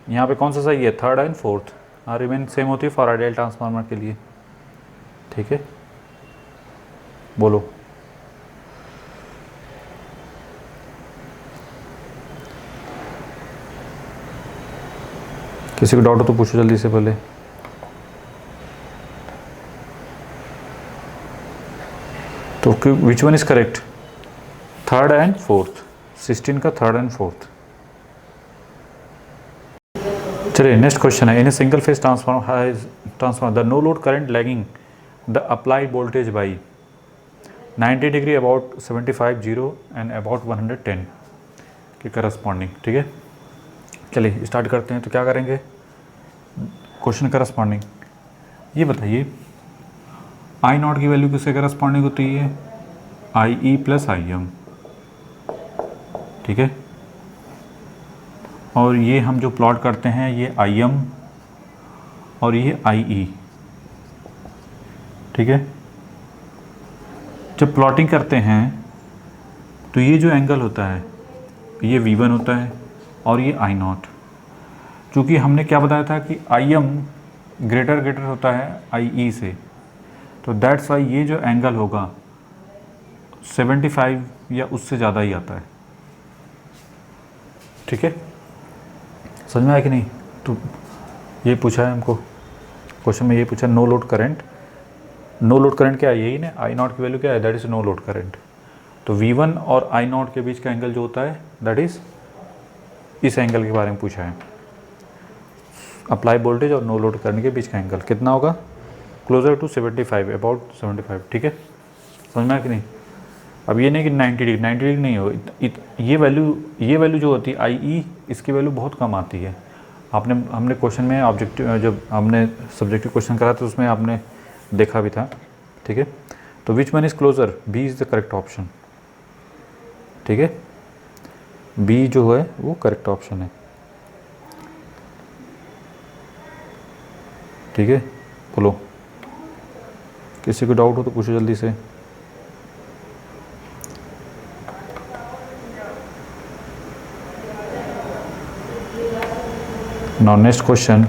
यहाँ पे कौन सा सही है, थर्ड एंड फोर्थ। हाँ रिमेन सेम होती है फॉर आइडियल ट्रांसफार्मर के लिए, ठीक है। बोलो किसी को डाउट हो तो पूछो जल्दी से पहले। तो which one is correct? Third and fourth, 16 का थर्ड एंड फोर्थ। चलिए नेक्स्ट क्वेश्चन है, in a single phase transformer the no load current lagging the applied voltage by 90 degree about 75 0 and about 110 के करस्पॉन्डिंग। ठीक है, चलिए start करते हैं। तो क्या करेंगे, क्वेश्चन करस्पॉन्डिंग ये बताइए, आई नॉट की वैल्यू किससे करस्पॉन्डिंग होती है? आई ई प्लस आई एम। ठीक है, और ये हम जो प्लॉट करते हैं ये आई एम और ये आई ई। ठीक है, जब प्लॉटिंग करते हैं तो ये जो एंगल होता है ये V1 होता है और ये आई नॉट। चूँकि हमने क्या बताया था कि आई एम ग्रेटर होता है आई ई से, तो दैट्स वाई ये जो एंगल होगा 75 या उससे ज़्यादा ही आता है। ठीक है, समझ में आया कि नहीं? तो ये पूछा है हमको क्वेश्चन में, ये पूछा no load current. No load current क्या है? यही ना, आई नॉट की वैल्यू क्या है? That is no load current. तो V1 और आई नॉट के बीच का एंगल जो होता है दैट इज़, इस एंगल के बारे में पूछा है। अप्लाई वोल्टेज और नो लोड करंट के बीच का एंगल कितना होगा? Closer to 75, about 75। ठीक है, समझ में आया कि नहीं? अब ये नहीं कि 90 डिग्री नहीं हो, ये वैल्यू जो होती है आई ई, इसकी वैल्यू बहुत कम आती है। हमने क्वेश्चन में ऑब्जेक्टिव, जब हमने सब्जेक्टिव क्वेश्चन करा था उसमें आपने देखा भी था। ठीक है, तो which one is closer? B is the correct option. ठीक है, बी जो है वो करेक्ट ऑप्शन है। ठीक है, बोलो, किसी को डाउट हो तो पूछो जल्दी से। नाउ नेक्स्ट क्वेश्चन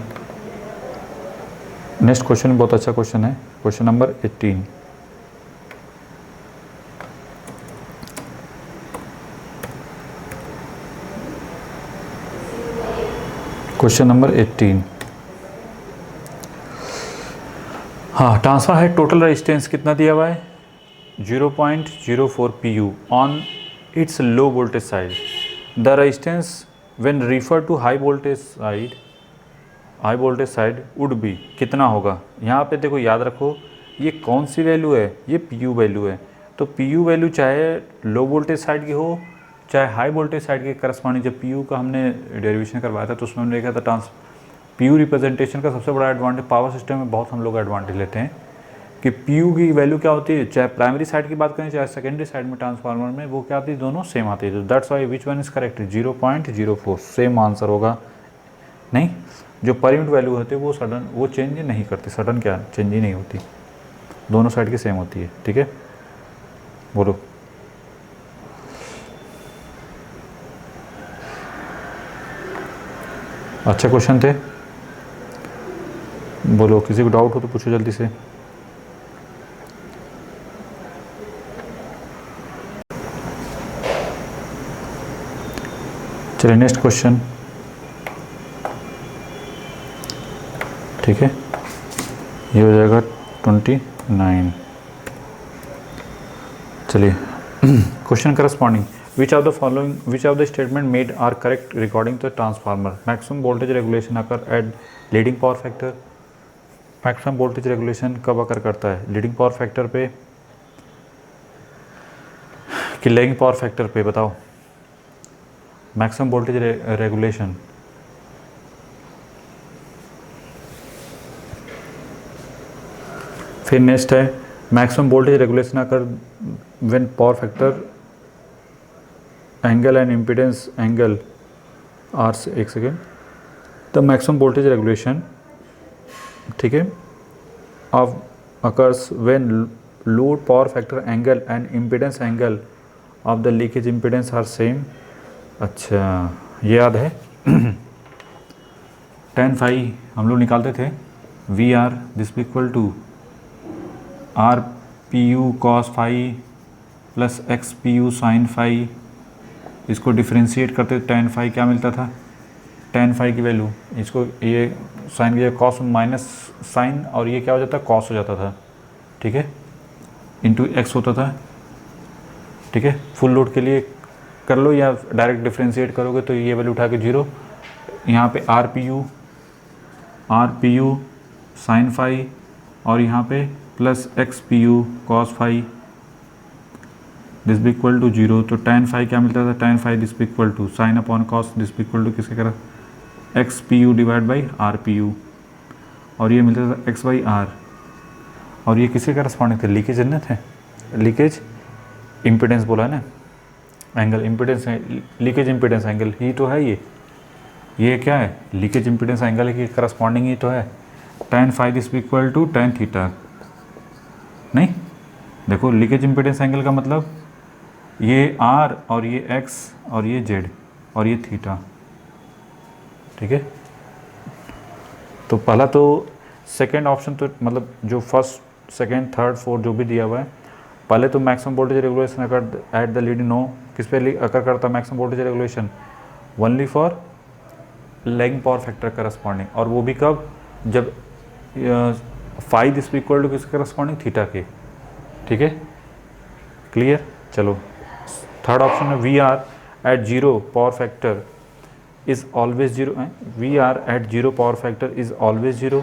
बहुत अच्छा क्वेश्चन है, क्वेश्चन नंबर 18। क्वेश्चन नंबर 18, हाँ, ट्रांसफर है, टोटल रेजिस्टेंस कितना दिया हुआ है? 0.04 pu on its low voltage side. The resistance when refer to high voltage side would be, कितना होगा? यहाँ पे देखो, याद रखो ये कौन सी वैल्यू है? ये PU वैल्यू है। तो PU वैल्यू चाहे लो वोल्टेज साइड की हो चाहे हाई वोल्टेज साइड के करस्पॉन्डिंग, जब PU का हमने डेरिवेशन करवाया था तो उसमें हमने देखा था PU रिप्रेजेंटेशन का सबसे बड़ा एडवांटेज, पावर सिस्टम में बहुत हम लोग एडवांटेज लेते हैं कि PU की वैल्यू क्या होती है, चाहे प्राइमरी साइड की बात करें चाहे सेकेंडरी साइड में ट्रांसफार्मर में, वो क्या आती है? दोनों सेम आती है। तो that's why which one is correct? 0.04, same answer होगा। नहीं, जो पर यूनिट वैल्यू होती है वो चेंज नहीं करती। सडन क्या चेंज ही नहीं होती, दोनों साइड की सेम होती है। ठीक है, बोलो, अच्छे क्वेश्चन थे, बोलो, किसी को डाउट हो तो पूछो जल्दी से। चलिए नेक्स्ट क्वेश्चन। ठीक है, ये हो जाएगा 29। चलिए question corresponding, which of the statement made are correct regarding the transformer? Maximum voltage regulation occur at leading power factor। Maximum voltage regulation कब अकर करता है? लीडिंग पावर फैक्टर पे कि लैगिंग पावर फैक्टर पे? बताओ, मैक्सिमम वोल्टेज रेगुलेशन। फिर next है maximum voltage regulation occur when power factor angle and impedance angle are से, एक second, the maximum voltage regulation, ठीक है, of occurs when load power factor angle and impedance angle of the leakage impedance are same. अच्छा, ये याद है tan phi हम लोग निकालते थे, V R this equal to R P U cos phi plus X P U sine phi. इसको differentiate करते tan फाई क्या मिलता था? tan फाई की वैल्यू, इसको ये साइन की कॉस माइनस साइन और ये क्या हो जाता है कॉस हो जाता था, ठीक है, इंटू एक्स होता था, ठीक है। फुल लोड के लिए कर लो या डायरेक्ट डिफ्रेंशिएट करोगे तो ये वैल्यू उठा के 0, यहाँ पे R P U sine phi और यहाँ पे plus X P U cos phi this be equal to 0। तो tan फाई क्या मिलता था, tan phi this be equal to sine upon cos this be equal to किसके करा X P U divide by R P U, और ये मिलता था एक्स बाई आर, और ये किसके करस्पॉन्डिंग थे, लीकेज न थे, लीकेज इम्पिडेंस बोला है ना, एंगल इम्पिडेंस है, लीकेज इम्पिडेंस एंगल ही तो है ये क्या है, लीकेज इम्पिडेंस एंगल की करस्पॉन्डिंग ही तो है। tan phi this be equal to tan theta, नहीं देखो लीकेज इम्पिडेंस एंगल का मतलब ये r और ये x और ये z और ये थीटा, ठीक है। तो पहला तो सेकेंड ऑप्शन तो मतलब जो फर्स्ट सेकेंड थर्ड फोर्थ जो भी दिया हुआ है, पहले तो मैक्सिमम वोल्टेज रेगुलेशन अगर एट द लीडिंग नो किस पे अकर करता है maximum voltage regulation, only for lagging power factor corresponding, और वो भी कब, जब फाई दिस इक्वल टू किसके करस्पॉन्डिंग थीटा के, ठीक है, क्लियर। चलो थर्ड ऑप्शन है V R at 0 power factor is always 0, V R at 0 power factor is always 0।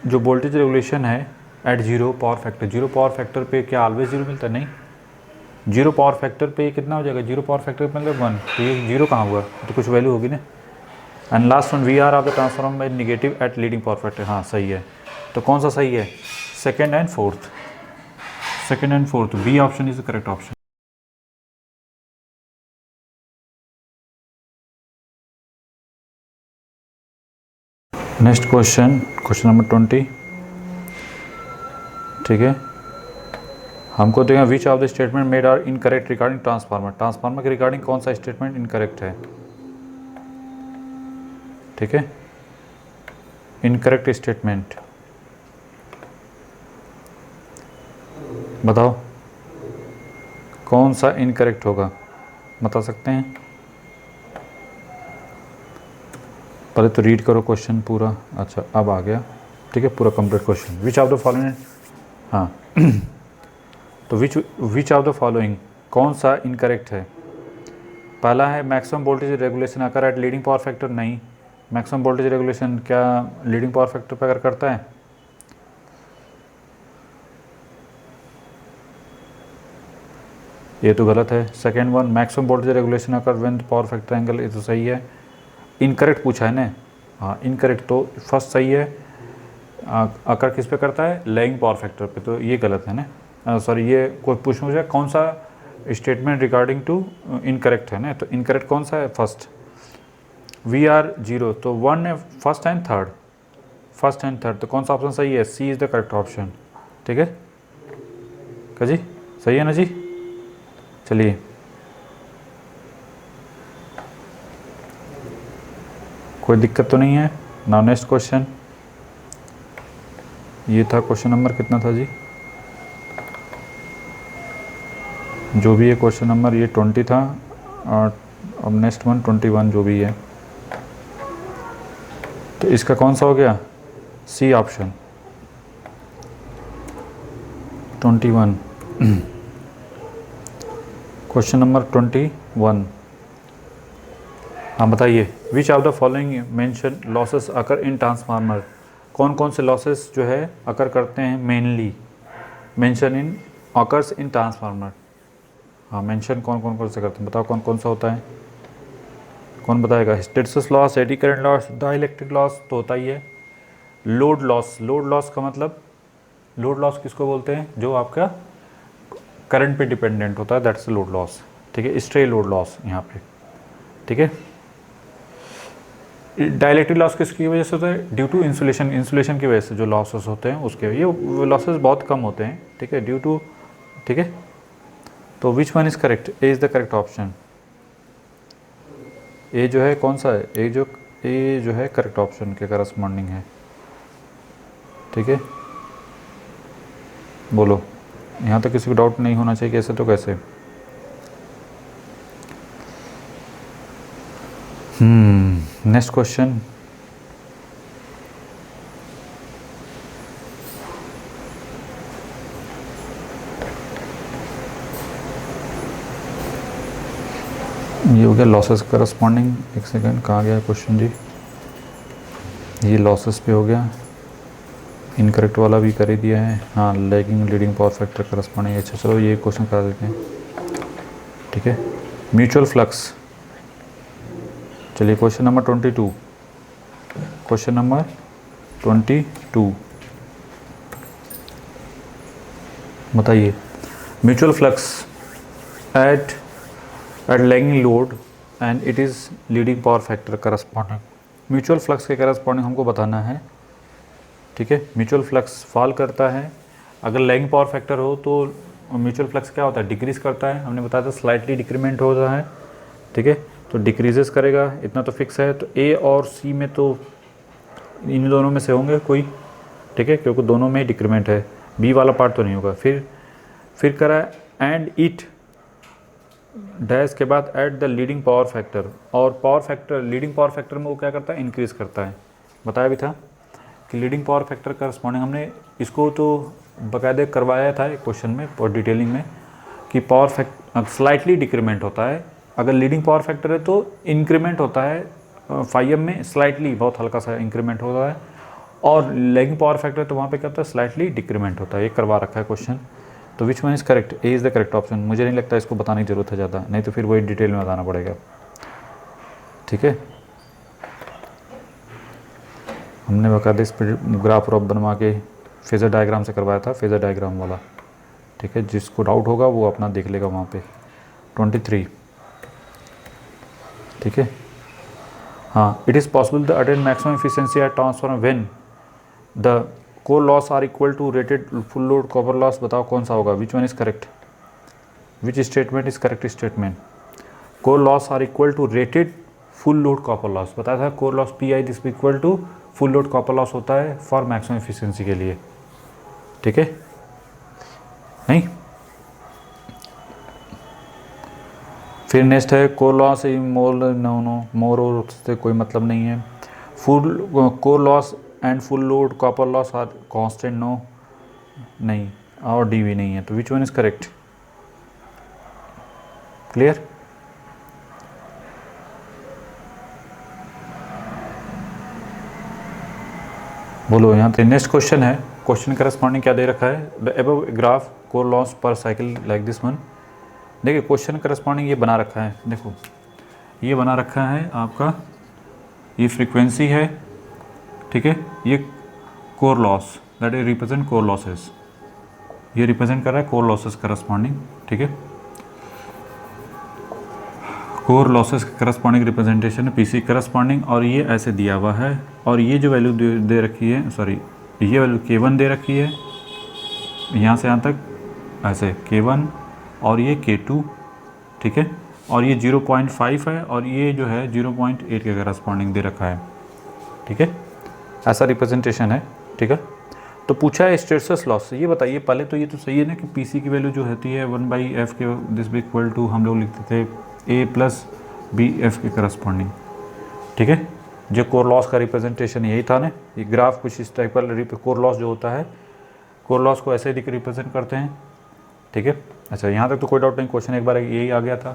जो वोल्टेज रेगुलेशन है at 0 power factor, 0 power factor पे क्या ऑलवेज 0 मिलता है, नहीं, 0 पावर फैक्टर पे कितना हो जाएगा, 0 पावर फैक्टर पे मतलब 1, तो ये 0 कहाँ हुआ, तो कुछ वैल्यू होगी ना। And last one V R of the transform by negative at leading power factor, हाँ सही है। तो कौन सा सही है, second and fourth, second and fourth, B option is the correct option. Next question, question number 20, ठीक है। हमको देगा which of the statement made are incorrect regarding transformer, transformer के रिगार्डिंग कौन सा स्टेटमेंट इनकरेक्ट है, ठीक है, इनकरेक्ट स्टेटमेंट बताओ कौन सा इनकरेक्ट होगा, बता सकते हैं। पहले तो रीड करो क्वेश्चन पूरा, अच्छा अब आ गया, ठीक है, पूरा complete question. Which of the following, हाँ तो विच ऑफ द फॉलोइंग कौन सा इनकरेक्ट है। पहला है मैक्सिमम वोल्टेज रेगुलेशन अगर एट लीडिंग पावर फैक्टर, नहीं, मैक्सिमम वोल्टेज रेगुलेशन क्या लीडिंग पावर फैक्टर पर अगर करता है, ये तो गलत है। Second one maximum voltage regulation अगर व्हेन पावर फैक्टर एंगल, ये तो सही है। इनकरेक्ट पूछा है ना, हाँ इनकरेक्ट, तो फर्स्ट सही है, अकर किस पे करता है, लैगिंग पावर फैक्टर पे, तो ये गलत है ना, सॉरी ये कोई पूछ मुझे कौन सा स्टेटमेंट रिगार्डिंग टू इनकरेक्ट है ना, तो इनकरेक्ट कौन सा है, फर्स्ट वी आर 0, तो 1 है first and third, first and third, तो कौन सा ऑप्शन सही है, सी इज़ द करेक्ट ऑप्शन, ठीक है क्या जी, सही है ना जी। चलिए कोई दिक्कत तो नहीं है। नाउ नेक्स्ट क्वेश्चन, ये था क्वेश्चन नंबर कितना था जी, जो भी है क्वेश्चन नंबर ये 20 था, और अब नेक्स्ट वन 21 जो भी है, तो इसका कौन सा हो गया, सी ऑप्शन 21। क्वेश्चन नंबर 21, हाँ बताइए, which of the following mention losses occur in transformer, कौन कौन से लॉसेस जो है अकर करते हैं, mainly mention in occurs in transformer, हाँ मेंशन कौन कौन से करते हैं, बताओ कौन कौन सा होता है, कौन बताएगा। Hysteresis loss, eddy current loss, dielectric loss तो होता ही है। लोड लॉस, लोड लॉस का मतलब, लोड लॉस किसको बोलते हैं, जो आपका करंट पे डिपेंडेंट होता है, दैट्स लोड लॉस, ठीक है, स्ट्रे लोड लॉस यहाँ पे, ठीक है। डाइलेक्ट्रिक लॉस किसकी वजह से होता है, ड्यू टू इंसुलेशन, इंसुलेशन की वजह से जो लॉसेस होते हैं उसके, ये लॉसेस बहुत कम होते हैं, ठीक है, ड्यू टू, ठीक है। तो which one is correct, A is the correct option, A जो है कौन सा है, ए जो है करेक्ट ऑप्शन के करस्पॉन्डिंग है, ठीक है। बोलो, यहाँ तक किसी को डाउट नहीं होना चाहिए, कैसे तो कैसे। नेक्स्ट क्वेश्चन, ये हो गया लॉसेस करस्पॉन्डिंग। एक सेकंड, कहाँ गया क्वेश्चन जी? ये लॉसेस पे हो गया, इनकरेक्ट वाला भी कर ही दिया है। हाँ, lagging leading power factor corresponding. अच्छा चलो ये क्वेश्चन करा देते हैं, ठीक है। म्यूचुअल फ्लक्स, चलिए क्वेश्चन नंबर 22, क्वेश्चन नंबर 22 बताइए। Mutual flux at lagging load and it is leading power factor corresponding. Mutual flux के करस्पॉन्डिंग हमको बताना है, ठीक है। म्यूचुअल फ्लक्स फॉल करता है, अगर लैगिंग पावर फैक्टर हो तो म्यूचुअल फ्लक्स क्या होता है? डिक्रीज़ करता है। हमने बताया था स्लाइटली डिक्रीमेंट होता है, ठीक है। तो डिक्रीजेस करेगा, इतना तो फिक्स है। तो ए और सी में तो इन दोनों में से होंगे कोई, ठीक है, क्योंकि दोनों में डिक्रीमेंट है। बी वाला पार्ट तो नहीं होगा। फिर करा एंड इट डैश के बाद at the leading power factor, और power factor leading power factor में वो क्या करता है? इंक्रीज़ करता है। बताया भी था कि लीडिंग पावर फैक्टर करस्पॉन्डिंग, हमने इसको तो बाकायदे करवाया था एक क्वेश्चन में और डिटेलिंग में कि पावर फैक्टर स्लाइटली डिक्रीमेंट होता है। अगर लीडिंग पावर फैक्टर है तो इंक्रीमेंट होता है, फाइव में स्लाइटली बहुत हल्का सा इंक्रीमेंट होता है, और लैगिंग पावर फैक्टर तो वहाँ पे क्या होता है? स्लाइटली डिक्रीमेंट होता है। ये करवा रखा है क्वेश्चन। तो which one is correct? A is the correct option. मुझे नहीं लगता इसको बताने की ज़रूरत है ज़्यादा, नहीं तो फिर वही डिटेल में बताना पड़ेगा, ठीक है। हमने बाकायदे इस पर ग्राफ रॉप बनवा के फेज़र डायग्राम से करवाया था, फेज़र डायग्राम वाला, ठीक है। जिसको डाउट होगा वो अपना देख लेगा वहाँ पे। 23, ठीक है। हाँ, it is possible the attain maximum efficiency at transformer when the core loss are equal to rated full load copper loss. बताओ कौन सा होगा? Which one is correct? Which statement is correct statement? Core loss are equal to rated full load copper loss. बताया था core loss P I this equal to full load copper loss होता है for maximum efficiency के लिए, ठीक है। नहीं, फिर नेक्स्ट है core loss more no more और से कोई मतलब नहीं है। Full core loss and full load copper loss are constant, no नहीं, और डी भी नहीं है। तो which one is correct? Clear? बोलो यहाँ पे। नेक्स्ट क्वेश्चन है, क्वेश्चन करस्पॉन्डिंग क्या दे रखा है? The above graph core loss per cycle like this one. देखिए क्वेश्चन करस्पॉन्डिंग ये बना रखा है, देखो ये बना रखा है आपका, ये फ्रीक्वेंसी है, ठीक है। ये core loss that is represent core losses, ये रिप्रेजेंट कर रहा है कोर लॉसेस करस्पॉन्डिंग, ठीक है। कोर लॉसेस करस्पॉन्डिंग रिप्रेजेंटेशन है पीसी करस्पॉन्डिंग, और ये ऐसे दिया हुआ है। और ये जो वैल्यू दे रखी है, सॉरी ये वैल्यू K1 दे रखी है, यहाँ से यहाँ तक ऐसे K1, और ये K2, ठीक है। और ये 0.5 है, और ये जो है 0.8 के करस्पॉन्डिंग दे रखा है, ठीक है। ऐसा रिप्रेजेंटेशन है, ठीक है। तो पूछा है हिस्टैरिसीस लॉस। ये बताइए पहले तो, ये तो सही है ना कि पीसी की वैल्यू जो होती है 1/f के दिस भी इक्वल टू, हम लोग लिखते थे A + BF के करस्पॉन्डिंग, ठीक है। जो कोर लॉस का रिप्रेजेंटेशन यही था ना, ये ग्राफ कुछ इस टाइप का कोर लॉस जो होता है, कोर लॉस को ऐसे रिप्रेजेंट करते हैं, ठीक है। अच्छा यहाँ तक तो कोई डाउट नहीं, क्वेश्चन एक बार यही आ गया था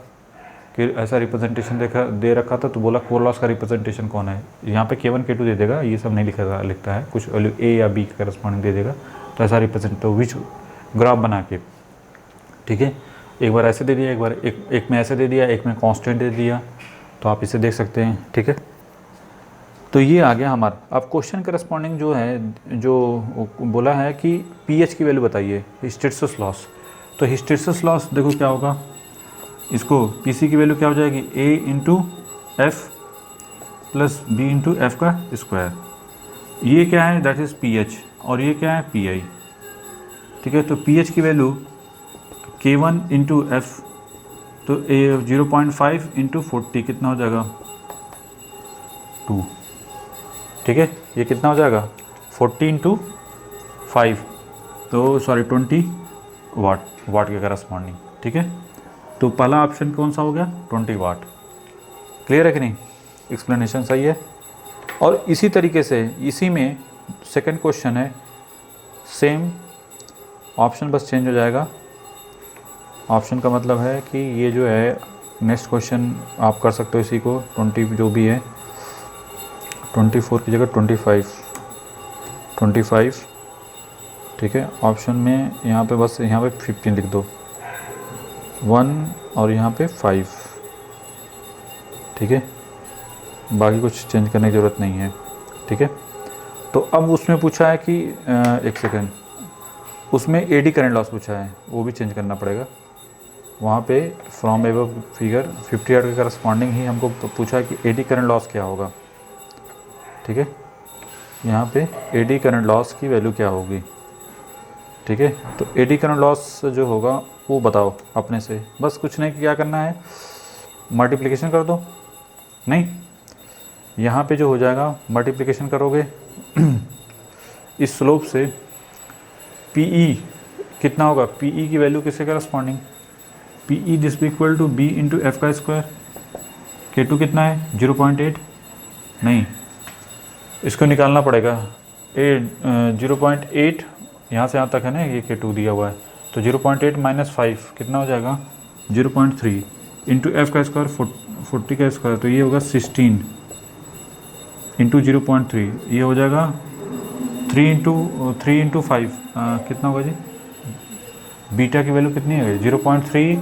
कि ऐसा रिप्रेजेंटेशन दे रखा था, तो बोला कोर लॉस का रिप्रेजेंटेशन कौन है। यहाँ पे K1 K2 दे देगा, ये सब नहीं लिखता है, कुछ वैल्यू A या B के करस्पॉन्डिंग दे देगा, तो ऐसा रिप्रेजेंट, तो विच ग्राफ बना के, ठीक है। एक बार ऐसे दे दिया, एक बार एक में ऐसे दे दिया, एक में कांस्टेंट दे दिया, तो आप इसे देख सकते हैं, ठीक है। तो ये आ गया हमारा। अब क्वेश्चन करस्पॉन्डिंग जो है, जो बोला है कि पीएच की वैल्यू बताइए, हिस्टैरिसीस लॉस। तो हिस्टैरिसीस लॉस देखो क्या होगा, इसको पीसी की वैल्यू क्या हो जाएगी? A × F + B × F का स्क्वायर। ये क्या है? दैट इज़ पीएच, और ये क्या है? पीआई, ठीक है। तो पीएच की वैल्यू K1 × F, तो 0.5 × 40 कितना हो जाएगा? 2, ठीक है। ये कितना हो जाएगा? 40 × 5, तो सॉरी 20 वाट के करस्पॉन्डिंग, ठीक है। तो पहला ऑप्शन कौन सा हो गया? 20 वाट। क्लियर है कि नहीं? एक्सप्लेनेशन सही है। और इसी तरीके से इसी में सेकंड क्वेश्चन है, सेम ऑप्शन बस चेंज हो जाएगा। ऑप्शन का मतलब है कि ये जो है नेक्स्ट क्वेश्चन आप कर सकते हो इसी को 20 जो भी है 24 की जगह 25, ठीक है। ऑप्शन में यहाँ पे बस यहाँ पे 15 लिख दो, 1 और यहाँ पे 5, ठीक है। बाकी कुछ चेंज करने की ज़रूरत नहीं है, ठीक है। तो अब उसमें पूछा है कि एक सेकेंड, उसमें एडी करंट लॉस पूछा है, वो भी चेंज करना पड़ेगा। वहाँ पे फ्रॉम एबव फिगर 58 के करस्पॉन्डिंग ही हमको पूछा है कि एडी करंट लॉस क्या होगा, ठीक है। यहाँ पे एडी करंट लॉस की वैल्यू क्या होगी, ठीक है। तो एडी करंट लॉस जो होगा वो बताओ अपने से, बस कुछ नहीं, क्या करना है, मल्टीप्लिकेशन कर दो। नहीं, यहाँ पे जो हो जाएगा मल्टीप्लिकेशन करोगे इस स्लोप से, पीई कितना होगा, पीई की वैल्यू किसके corresponding, PE this be equal to B into F का स्क्वायर। K2 कितना है 0.8, नहीं इसको निकालना पड़ेगा। 0.8 यहाँ से यहाँ तक है ना, ये K2 दिया हुआ है, तो 0.8 माइनस 5 कितना हो जाएगा 0.3 इंटू एफ का स्क्वायर 40 का स्क्वायर, तो ये होगा 16 इंटू 0.3, ये हो जाएगा 3 इंटू 5 कितना होगा जी, बीटा की वैल्यू कितनी है 0.3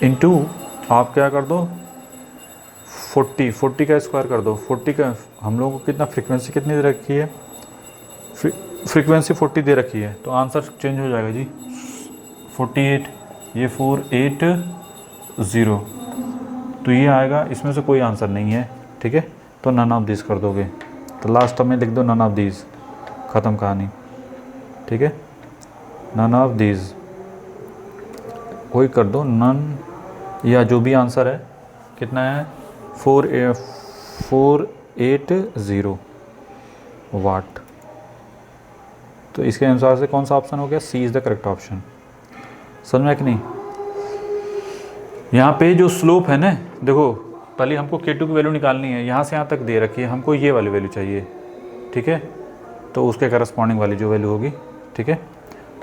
इंटू आप क्या कर दो 40 का स्क्वायर कर दो। 40 का हम लोगों को कितना, फ्रीक्वेंसी कितनी दे रखी है, फ्रीक्वेंसी 40 दे रखी है, तो आंसर चेंज हो जाएगा जी 48, ये 480, तो ये आएगा, इसमें से कोई आंसर नहीं है, ठीक है। तो नन ऑफ दिस कर दोगे, तो लास्ट में लिख दो नन ऑफ दिस, ख़त्म कहानी, ठीक है। नन ऑफ दिस कोई कर दो, नन, या जो भी आंसर है कितना है 480 वाट। तो इसके अनुसार से कौन सा ऑप्शन हो गया, सी इज़ द करेक्ट ऑप्शन। समझ में कि नहीं। यहाँ पे जो स्लोप है ना, देखो पहले हमको K2 की वैल्यू निकालनी है, यहाँ से यहाँ तक दे रखी है, हमको ये वाली वैल्यू चाहिए, ठीक है। तो उसके करस्पॉन्डिंग वाली जो वैल्यू होगी, ठीक है।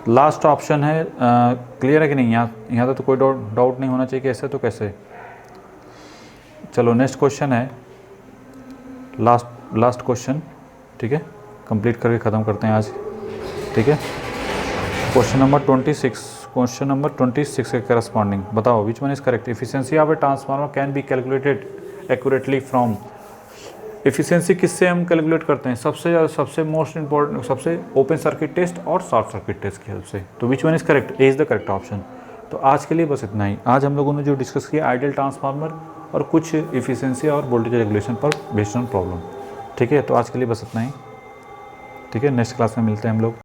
लास्ट ऑप्शन है, क्लियर है कि नहीं, यहाँ तो कोई डाउट नहीं होना चाहिए कि ऐसे तो कैसे। चलो नेक्स्ट क्वेश्चन है, लास्ट क्वेश्चन, ठीक है, कंप्लीट करके ख़त्म करते हैं आज, ठीक है। क्वेश्चन नंबर 26 के करस्पॉन्डिंग बताओ, विच one is correct. Efficiency of a transformer can be calculated accurately from. Efficiency किससे हम कैलकुलेट करते हैं, सबसे मोस्ट इंपॉर्टेंट, सबसे ओपन सर्किट टेस्ट और शॉर्ट सर्किट टेस्ट की हेल्प से। तो which one is correct, A is the correct option. तो आज के लिए बस इतना ही। आज हम लोगों ने जो डिस्कस किया आइडियल ट्रांसफार्मर और कुछ एफिशिएंसी और वोल्टेज रेगुलेशन पर बेस्ड ऑन प्रॉब्लम, ठीक है। तो आज के लिए बस इतना ही, ठीक है। नेक्स्ट क्लास में मिलते हैं हम लोग।